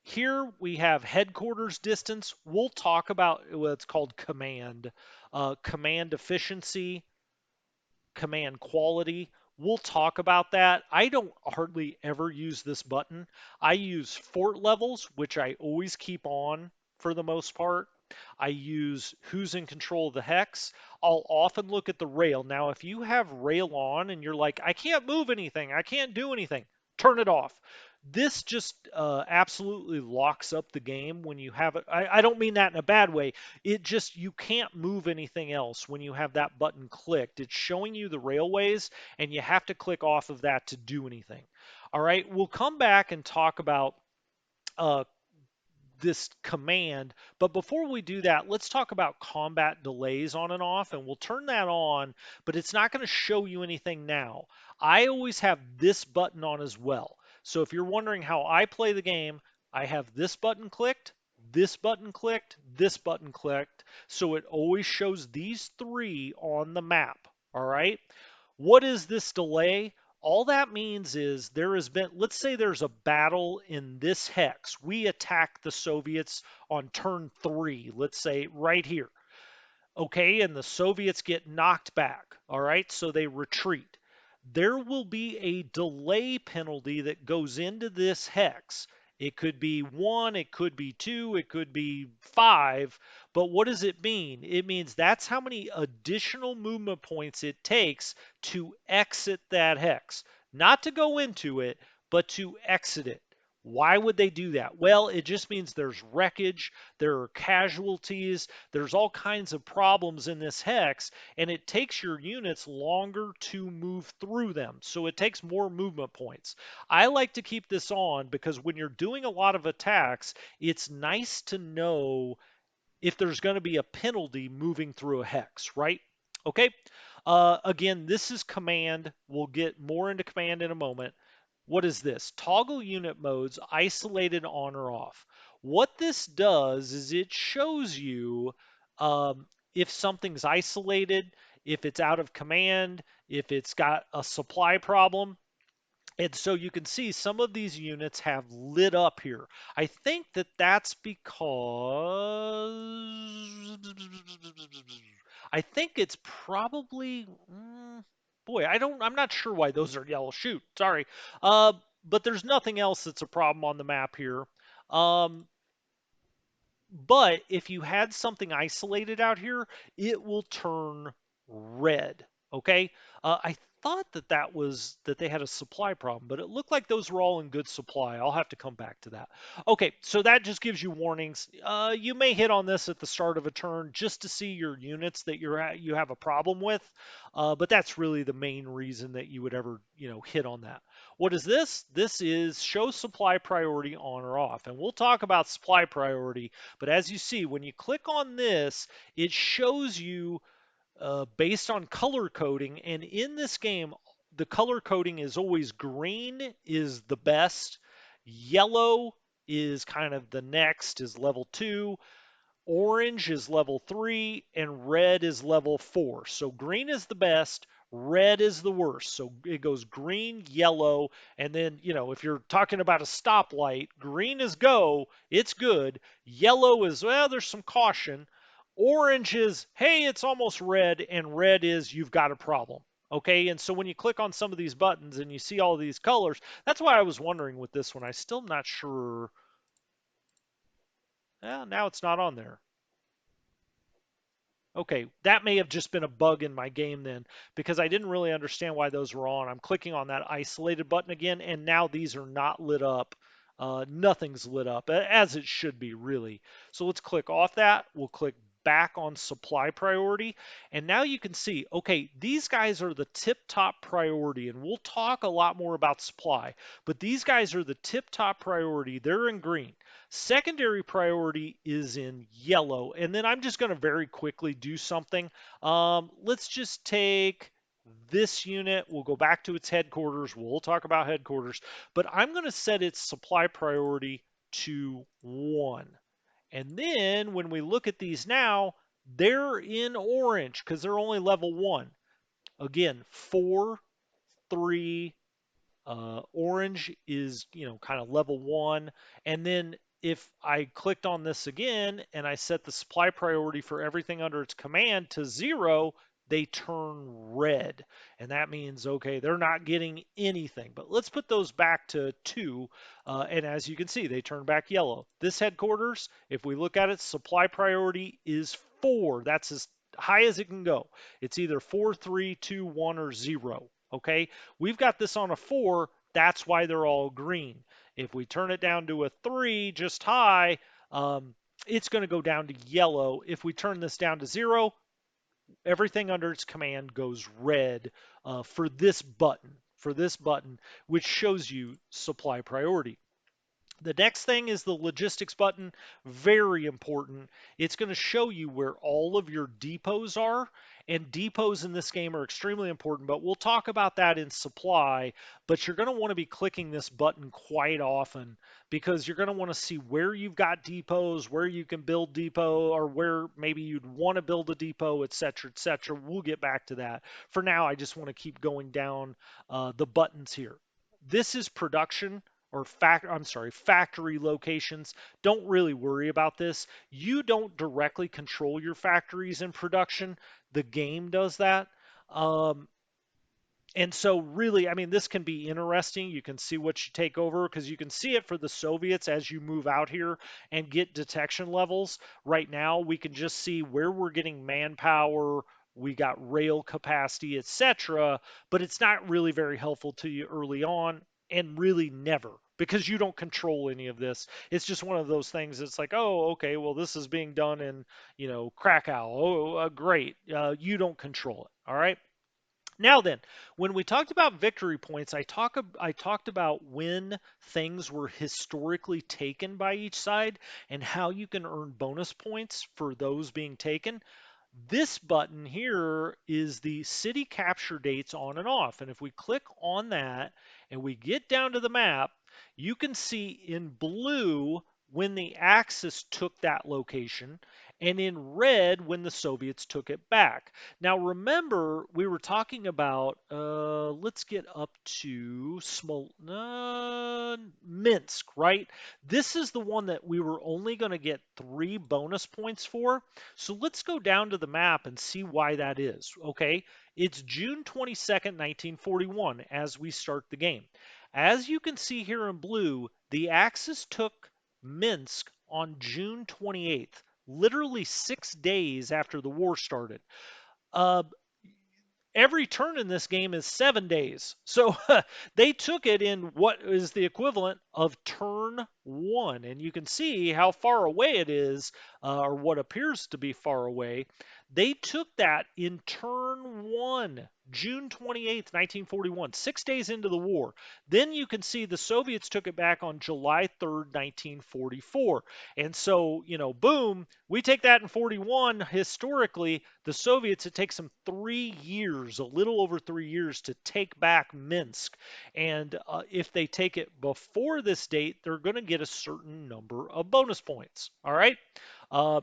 Here we have headquarters distance. We'll talk about what's called command efficiency, command quality. We'll talk about that. I don't hardly ever use this button. I use fort levels, which I always keep on for the most part. I use who's in control of the hex. I'll often look at the rail. Now, if you have rail on and you're like, I can't move anything, I can't do anything, turn it off. This just absolutely locks up the game when you have it. I don't mean that in a bad way. It just, you can't move anything else when you have that button clicked. It's showing you the railways, and you have to click off of that to do anything. All right, we'll come back and talk about uh, this command. But before we do that, let's talk about combat delays on and off, and we'll turn that on, but it's not going to show you anything now. I always have this button on as well. So if you're wondering how I play the game, I have this button clicked, this button clicked, this button clicked. So it always shows these three on the map. All right. What is this delay? All that means is there has been, let's say there's a battle in this hex. We attack the Soviets on turn 3, let's say right here. Okay, and the Soviets get knocked back. All right, so they retreat. There will be a delay penalty that goes into this hex. It could be 1, it could be 2, it could be 5. But what does it mean? It means that's how many additional movement points it takes to exit that hex. Not to go into it, but to exit it. Why would they do that? Well, it just means there's wreckage, there are casualties, there's all kinds of problems in this hex, and it takes your units longer to move through them. So it takes more movement points. I like to keep this on because when you're doing a lot of attacks, it's nice to know if there's going to be a penalty moving through a hex, right? Okay. Again, this is command. We'll get more into command in a moment. What is this? Toggle unit modes, isolated on or off. What this does is it shows you if something's isolated, if it's out of command, if it's got a supply problem. And so you can see some of these units have lit up here. I think that that's because I think it's probably boy, I'm not sure why those are yellow. Shoot, sorry. But there's nothing else that's a problem on the map here. Um, but if you had something isolated out here, it will turn red. Okay. I thought that they had a supply problem, but it looked like those were all in good supply. I'll have to come back to that. Okay, so that just gives you warnings. You may hit on this at the start of a turn just to see your units that you have a problem with, but that's really the main reason that you would ever hit on that. What is this? This is show supply priority on or off, and we'll talk about supply priority. But as you see, when you click on this, it shows you based on color coding. And in this game, the color coding is always green is the best, yellow is kind of the next, is level 2, orange is level 3, and red is level 4. So green is the best, red is the worst. So it goes green, yellow, and then, if you're talking about a stoplight, green is go, it's good. Yellow is, well, there's some caution. Orange is, hey, it's almost red, and red is, you've got a problem. Okay, and so when you click on some of these buttons and you see all these colors, that's why I was wondering with this one. I'm still not sure. Well, now it's not on there. Okay, that may have just been a bug in my game then, because I didn't really understand why those were on. I'm clicking on that isolated button again, and now these are not lit up. Nothing's lit up, as it should be, really. So let's click off that. We'll click back on supply priority, and now you can see, okay, these guys are the tip-top priority, and we'll talk a lot more about supply, but these guys are the tip-top priority. They're in green. Secondary priority is in yellow. And then I'm just going to very quickly do something. Let's just take this unit. We'll go back to its headquarters. We'll talk about headquarters. But I'm going to set its supply priority to 1. And then when we look at these now, they're in orange because they're only level 1. Again, 4, 3, orange is, kind of level 1. And then if I clicked on this again and I set the supply priority for everything under its command to 0, they turn red. And that means, okay, they're not getting anything. But let's put those back to 2. And as you can see, they turn back yellow. This headquarters, if we look at it, supply priority is 4. That's as high as it can go. It's either 4, 3, 2, 1, or 0. Okay, we've got this on a 4. That's why they're all green. If we turn it down to a 3, just high, it's going to go down to yellow. If we turn this down to 0, everything under its command goes red for this button, which shows you supply priority. The next thing is the logistics button. Very important. It's going to show you where all of your depots are. And depots in this game are extremely important, but we'll talk about that in supply. But you're going to want to be clicking this button quite often because you're going to want to see where you've got depots, where you can build depot, or where maybe you'd want to build a depot, etc., etc. We'll get back to that. For now, I just want to keep going down the buttons here. This is production or factory locations. Don't really worry about this. You don't directly control your factories in production. The game does that. Um, and so really, I mean, this can be interesting. You can see what you take over because you can see it for the Soviets as you move out here and get detection levels. Right now, we can just see where we're getting manpower, we got rail capacity, etc. But it's not really very helpful to you early on and really never because you don't control any of this. It's just one of those things. It's like, oh, okay, well, this is being done in, Krakow. Oh, great. You don't control it. All right. Now then, when we talked about victory points, I talked about when things were historically taken by each side and how you can earn bonus points for those being taken. This button here is the city capture dates on and off. And if we click on that and we get down to the map, you can see in blue when the Axis took that location and in red when the Soviets took it back. Now remember, we were talking about, let's get up to Minsk, right? This is the one that we were only going to get 3 bonus points for. So let's go down to the map and see why that is, okay? It's June 22nd, 1941 as we start the game. As you can see here in blue, the Axis took Minsk on June 28th, literally 6 days after the war started. Uh, every turn in this game is 7 days. So they took it in what is the equivalent of turn one. And you can see how far away it is, or what appears to be far away. They took that in turn one, June 28th, 1941, 6 days into the war. Then you can see the Soviets took it back on July 3rd, 1944. And so, boom, we take that in 41. Historically, the Soviets, it takes them 3 years, a little over 3 years, to take back Minsk. And if they take it before this date, they're going to get a certain number of bonus points. All right. Uh,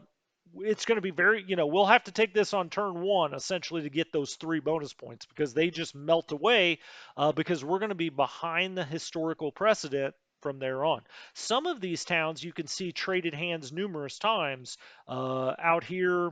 it's going to be very, we'll have to take this on turn one essentially to get those 3 bonus points because they just melt away because we're going to be behind the historical precedent from there on. Some of these towns you can see traded hands numerous times out here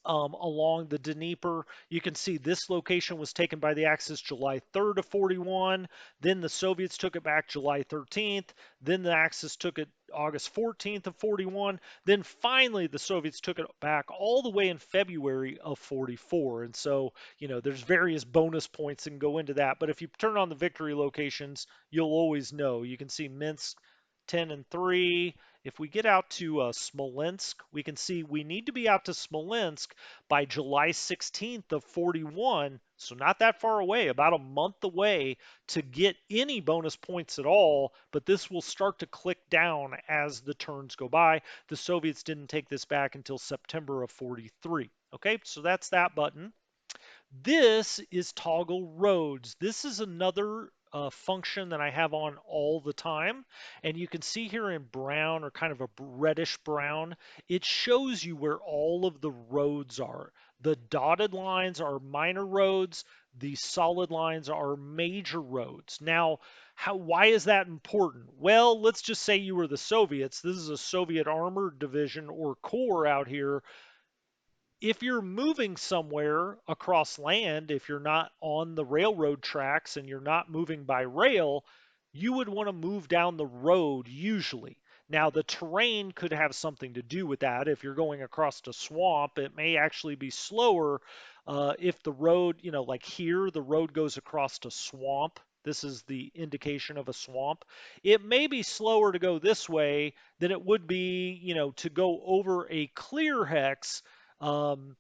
along the Dnieper. You can see this location was taken by the Axis July 3rd of 41. Then the Soviets took it back July 13th. Then the Axis took it August 14th of 41. Then finally the Soviets took it back all the way in February of 44. And so, there's various bonus points that can go into that. But if you turn on the victory locations, you'll always know. You can see Minsk 10 and 3. If we get out to Smolensk, we can see we need to be out to Smolensk by July 16th of 41, so not that far away, about a month away to get any bonus points at all, but this will start to click down as the turns go by. The Soviets didn't take this back until September of 43. Okay, so that's that button. This is toggle roads. This is another function that I have on all the time. And you can see here in brown, or kind of a reddish brown, it shows you where all of the roads are. The dotted lines are minor roads. The solid lines are major roads. Now, why is that important? Well, let's just say you were the Soviets. This is a Soviet armored division or corps out here. If you're moving somewhere across land, if you're not on the railroad tracks and you're not moving by rail, you would want to move down the road usually. Now, the terrain could have something to do with that. If you're going across a swamp, it may actually be slower if the road, like here, the road goes across a swamp. This is the indication of a swamp. It may be slower to go this way than it would be, to go over a clear hex um,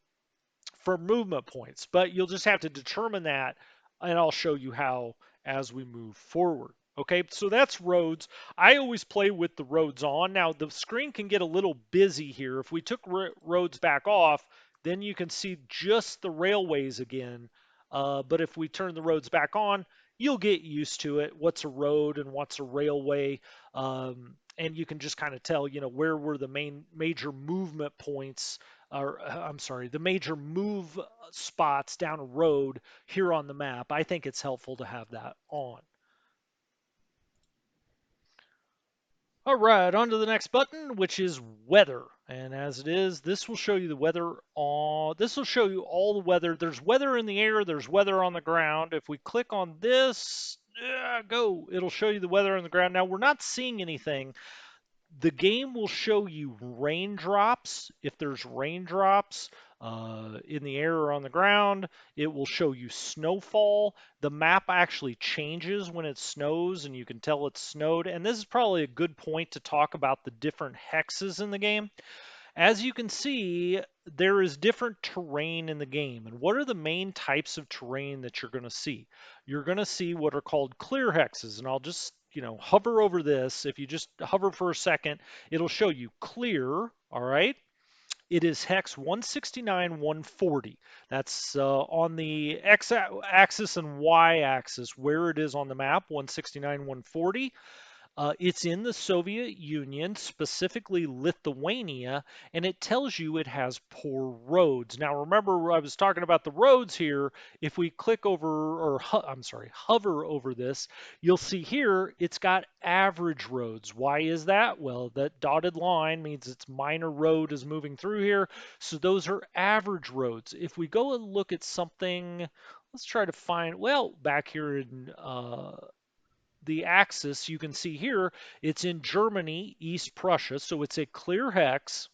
for movement points. But you'll just have to determine that, and I'll show you how as we move forward. Okay, so that's roads. I always play with the roads on. Now, the screen can get a little busy here. If we took roads back off, then you can see just the railways again. But if we turn the roads back on, you'll get used to it. What's a road and what's a railway? And you can just kind of tell, where were the major movement points, or I'm sorry, the major move spots down a road here on the map. I think it's helpful to have that on. All right, on to the next button, which is weather. And as it is, this will show you the weather on, this will show you all the weather. There's weather in the air, there's weather on the ground. If we click on this, go, it'll show you the weather on the ground. Now, we're not seeing anything. The game will show you raindrops. If there's raindrops in the air or on the ground, it will show you snowfall. The map actually changes when it snows, and you can tell it's snowed. And this is probably a good point to talk about the different hexes in the game. As you can see, there is different terrain in the game. And what are the main types of terrain that you're going to see? You're going to see what are called clear hexes. And I'll just, hover over this. If you just hover for a second, it'll show you clear. All right. It is hex 169, 140. That's on the x axis and y axis where it is on the map, 169, 140. It's in the Soviet Union, specifically Lithuania, and it tells you it has poor roads. Now, remember, I was talking about the roads here. If we click over, or I'm sorry, hover over this, you'll see here it's got average roads. Why is that? Well, that dotted line means its minor road is moving through here, so those are average roads. If we go and look at something, let's try to find, well, back here in the axis, you can see here, it's in Germany, East Prussia, so it's a clear hex.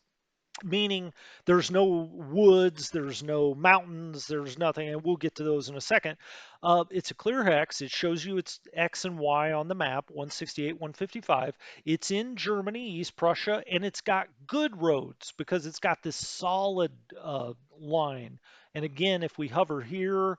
meaning there's no woods, there's no mountains, there's nothing, and we'll get to those in a second. It's a clear hex. It shows you its X and Y on the map, 168, 155. It's in Germany, East Prussia, and it's got good roads because it's got this solid line. And again, if we hover here,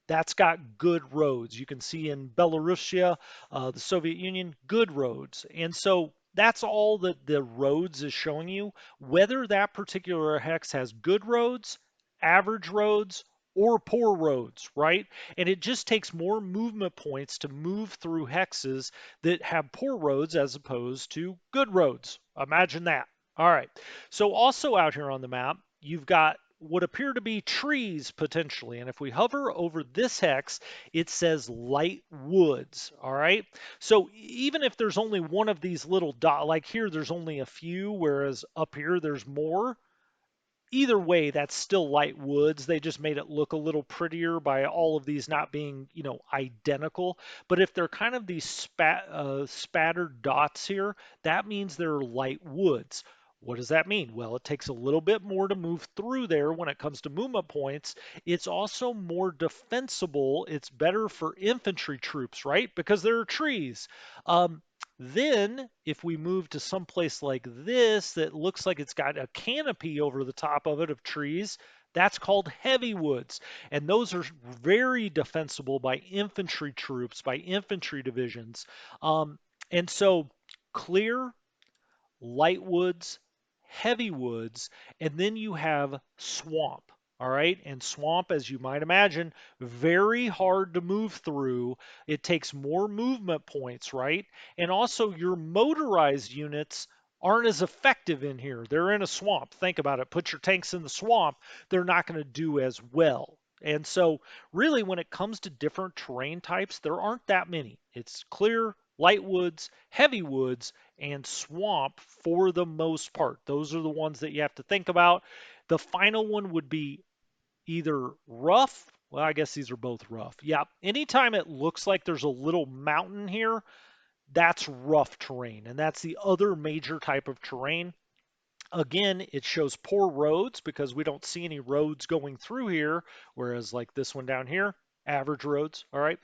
that's got good roads. You can see in Belarusia, the Soviet Union, good roads. And so that's all that the roads is showing you. Whether that particular hex has good roads, average roads, or poor roads, right? And it just takes more movement points to move through hexes that have poor roads as opposed to good roads. Imagine that. All right. So also out here on the map, you've got what appear to be trees potentially. And if we hover over this hex, it says light woods. All right. So even if there's only one of these little dot, like here, there's only a few, whereas up here there's more. Either way, that's still light woods. They just made it look a little prettier by all of these not being, identical. But if they're kind of these spattered dots here, that means they're light woods. What does that mean? Well, it takes a little bit more to move through there when it comes to movement points. It's also more defensible. It's better for infantry troops, right? Because there are trees. Then, if we move to some place like this that looks like it's got a canopy over the top of it of trees, that's called heavy woods. And those are very defensible by infantry troops, by infantry divisions. And so, clear, light woods, heavy woods, and then you have swamp. All right. And swamp, as you might imagine, very hard to move through. It takes more movement points, right? And also, your motorized units aren't as effective in here. They're in a swamp. Think about it. Put your tanks in the swamp, they're not going to do as well. And so, really, when it comes to different terrain types, there aren't that many. It's clear, light woods, heavy woods, and swamp for the most part. Those are the ones that you have to think about. The final one would be either rough. Well, I guess these are both rough. Yeah, anytime it looks like there's a little mountain here, that's rough terrain. And that's the other major type of terrain. Again, it shows poor roads because we don't see any roads going through here, whereas like this one down here, average roads. All right.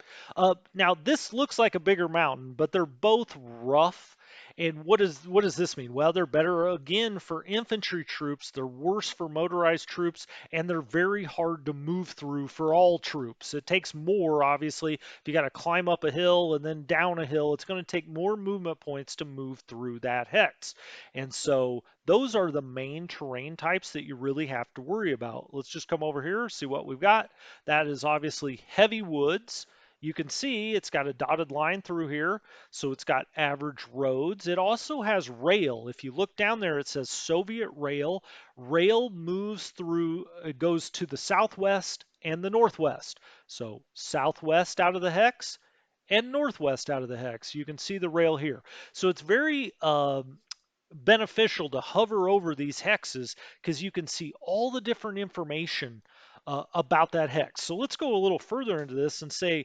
Now this looks like a bigger mountain, but they're both rough. And what does this mean? Well, they're better again for infantry troops. They're worse for motorized troops, and they're very hard to move through for all troops. It takes more, obviously. If you got to climb up a hill and then down a hill, it's going to take more movement points to move through that hex. And so those are the main terrain types that you really have to worry about. Let's just come over here, see what we've got. That is obviously heavy woods. You can see it's got a dotted line through here, so it's got average roads. It also has rail. If you look down there, it says Soviet rail. Rail moves through, it goes to the southwest and the northwest. So southwest out of the hex and northwest out of the hex. You can see the rail here. So it's very beneficial to hover over these hexes because you can see all the different information about that hex. So let's go a little further into this and see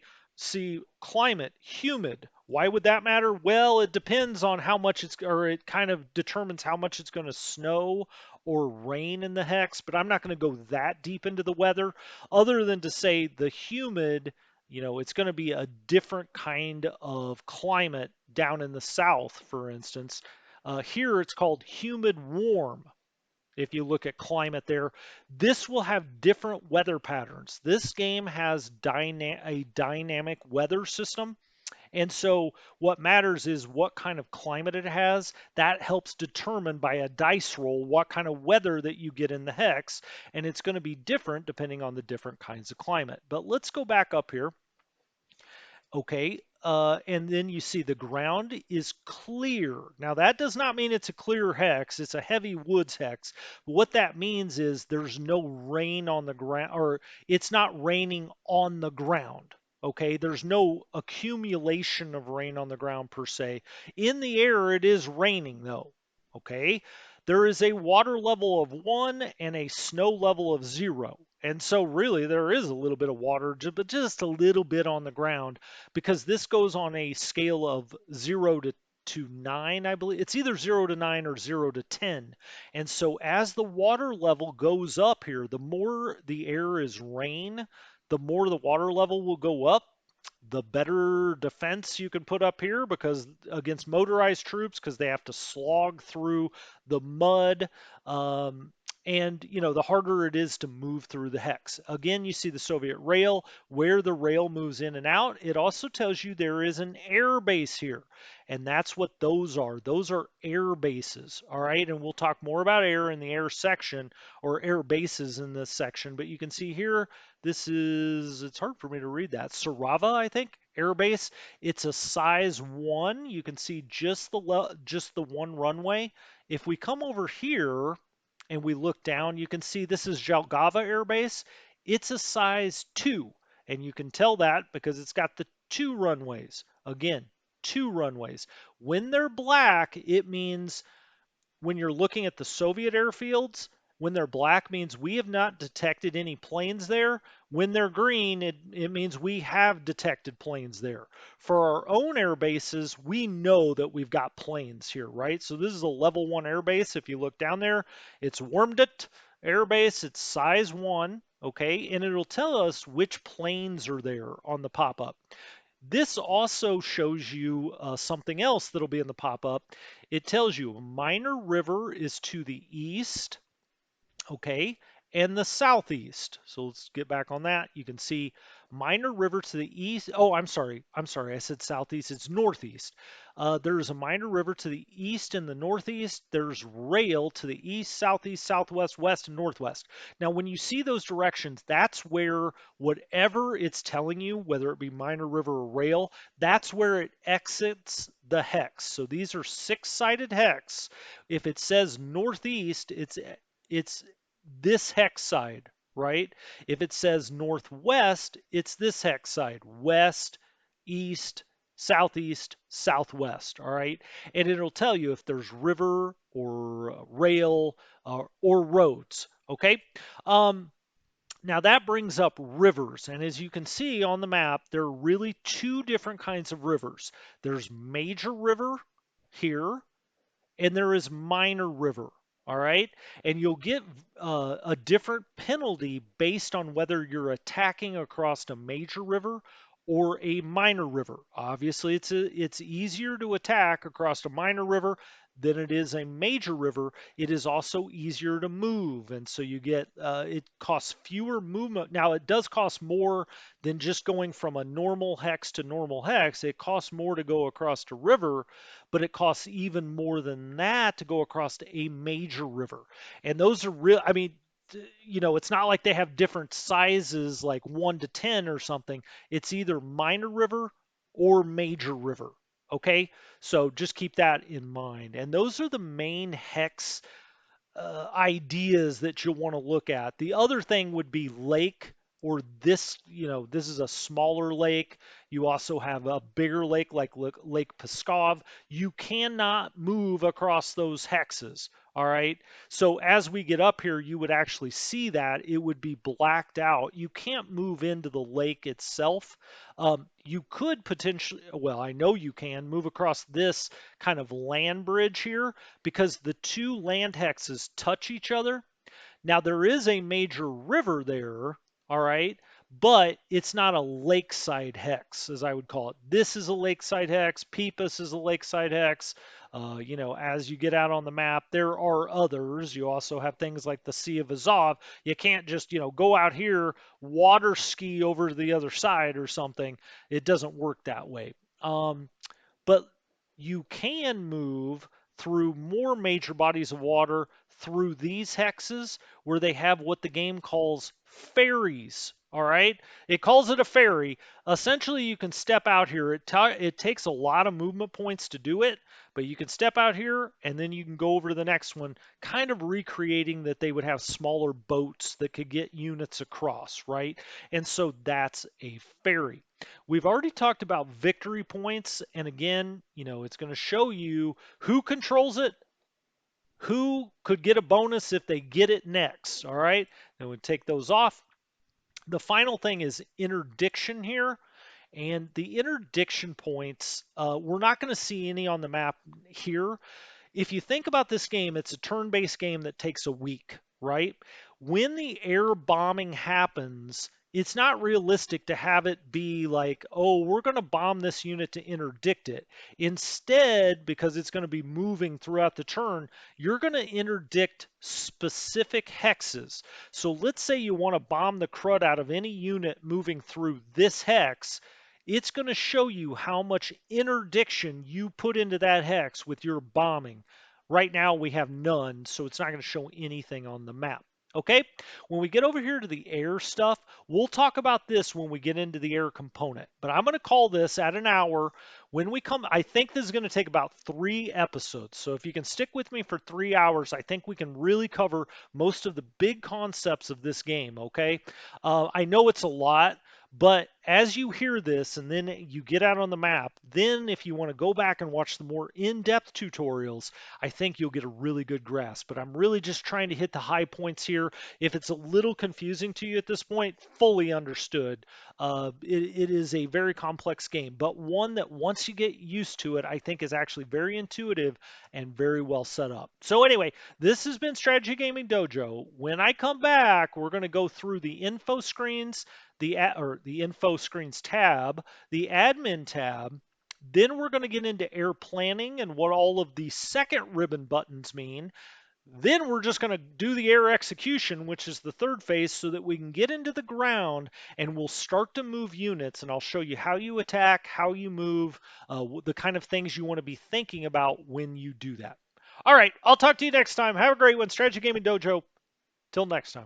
climate, humid. Why would that matter? Well, it depends on how much or it kind of determines how much it's going to snow or rain in the hex, but I'm not going to go that deep into the weather other than to say the humid, it's going to be a different kind of climate down in the south, for instance. Here it's called humid warm. If you look at climate there, this will have different weather patterns. This game has a dynamic weather system. And so what matters is what kind of climate it has. That helps determine by a dice roll what kind of weather that you get in the hex. And it's going to be different depending on the different kinds of climate. But let's go back up here. Okay, and then you see the ground is clear. Now that does not mean it's a clear hex, it's a heavy woods hex. What that means is there's no rain on the ground, or it's not raining on the ground. Okay, there's no accumulation of rain on the ground per se. In the air, it is raining though. Okay, there is a water level of 1 and a snow level of 0. And so really there is a little bit of water, but just a little bit on the ground because this goes on a scale of 0 to to 9, I believe. It's either 0 to 9 or 0 to 10. And so as the water level goes up here, the more the air is rain, the more the water level will go up, the better defense you can put up here because against motorized troops because they have to slog through the mud, um, and the harder it is to move through the hex. Again, you see the Soviet rail, where the rail moves in and out. It also tells you there is an air base here, and that's what those are. Those are air bases. All right, and we'll talk more about air in the air section, or air bases in this section. But you can see here, this is, it's hard for me to read that. Sarava, I think, air base. It's a size 1. You can see just the one runway. If we come over here and we look down, you can see this is Jelgava Air Base. It's a size 2, and you can tell that because it's got the 2 runways. Again, 2 runways. When they're black, it means when you're looking at the Soviet airfields, when they're black means we have not detected any planes there. When they're green, it means we have detected planes there. For our own air bases, we know that we've got planes here, right? So this is a level 1 air base. If you look down there, it's Wormdet Air Base. It's size 1, okay? And it'll tell us which planes are there on the pop-up. This also shows you something else that'll be in the pop-up. It tells you Minor River is to the east, okay, and the southeast. So let's get back on that. You can see Minor River to the east. Oh, I'm sorry. I said southeast. It's northeast. There's a Minor River to the east and the northeast. There's rail to the east, southeast, southwest, west, and northwest. Now, when you see those directions, that's where whatever it's telling you, whether it be Minor River or rail, that's where it exits the hex. So these are 6-sided hex. If it says northeast, it's this hex side, right? If it says northwest, it's this hex side, west, east, southeast, southwest, all right? And it'll tell you if there's river or rail or roads, okay? Now that brings up rivers, and as you can see on the map, there are really 2 different kinds of rivers. There's major river here, and there is minor river. All right. And you'll get a different penalty based on whether you're attacking across a major river or a minor river. Obviously, it's easier to attack across a minor river than it is a major river. It is also easier to move. And so you get, it costs fewer movement. Now, it does cost more than just going from a normal hex to normal hex. It costs more to go across a river, but it costs even more than that to go across a major river. And those are real, I mean, it's not like they have different sizes like 1 to 10 or something. It's either minor river or major river. Okay, so just keep that in mind. And those are the main hex ideas that you'll want to look at. The other thing would be lake, or this, this is a smaller lake. You also have a bigger lake like Lake Pskov. You cannot move across those hexes. All right. So as we get up here, you would actually see that it would be blacked out. You can't move into the lake itself. You could potentially, well, I know you can move across this kind of land bridge here because the 2 land hexes touch each other. Now, there is a major river there, all right, but it's not a lakeside hex, as I would call it. This is a lakeside hex. Peepus is a lakeside hex. As you get out on the map, there are others. You also have things like the Sea of Azov. You can't just, go out here, water ski over to the other side or something. It doesn't work that way. But you can move through more major bodies of water through these hexes where they have what the game calls ferries. All right, it calls it a ferry. Essentially, you can step out here. It takes a lot of movement points to do it, but you can step out here and then you can go over to the next one, kind of recreating that they would have smaller boats that could get units across, right? And so that's a ferry. We've already talked about victory points, and again, it's going to show you who controls it, who could get a bonus if they get it next. All right, then we take those off. The final thing is interdiction here, And the interdiction points, we're not going to see any on the map here. If you think about this game, it's a turn-based game that takes a week, right? When the air bombing happens, it's not realistic to have it be like, oh, we're going to bomb this unit to interdict it. Instead, because it's going to be moving throughout the turn, you're going to interdict specific hexes. So let's say you want to bomb the crud out of any unit moving through this hex. It's going to show you how much interdiction you put into that hex with your bombing. Right now we have none, so it's not going to show anything on the map. Okay, when we get over here to the air stuff, we'll talk about this when we get into the air component. But I'm going to call this at an hour. When we come, I think this is going to take about 3 episodes. So if you can stick with me for 3 hours, I think we can really cover most of the big concepts of this game. Okay, I know it's a lot. But as you hear this and then you get out on the map, then if you want to go back and watch the more in-depth tutorials, I think you'll get a really good grasp. But I'm really just trying to hit the high points here. If it's a little confusing to you at this point, fully understood. It is a very complex game, but one that once you get used to it, I think is actually very intuitive and very well set up. So anyway, this has been Strategy Gaming Dojo. When I come back, we're going to go through the info screens, the info screens tab, the admin tab. Then we're going to get into air planning and what all of the second ribbon buttons mean. Then we're just going to do the air execution, which is the third phase, so that we can get into the ground and we'll start to move units. And I'll show you how you attack, how you move, the kind of things you want to be thinking about when you do that. All right, I'll talk to you next time. Have a great one. Strategy Gaming Dojo. Till next time.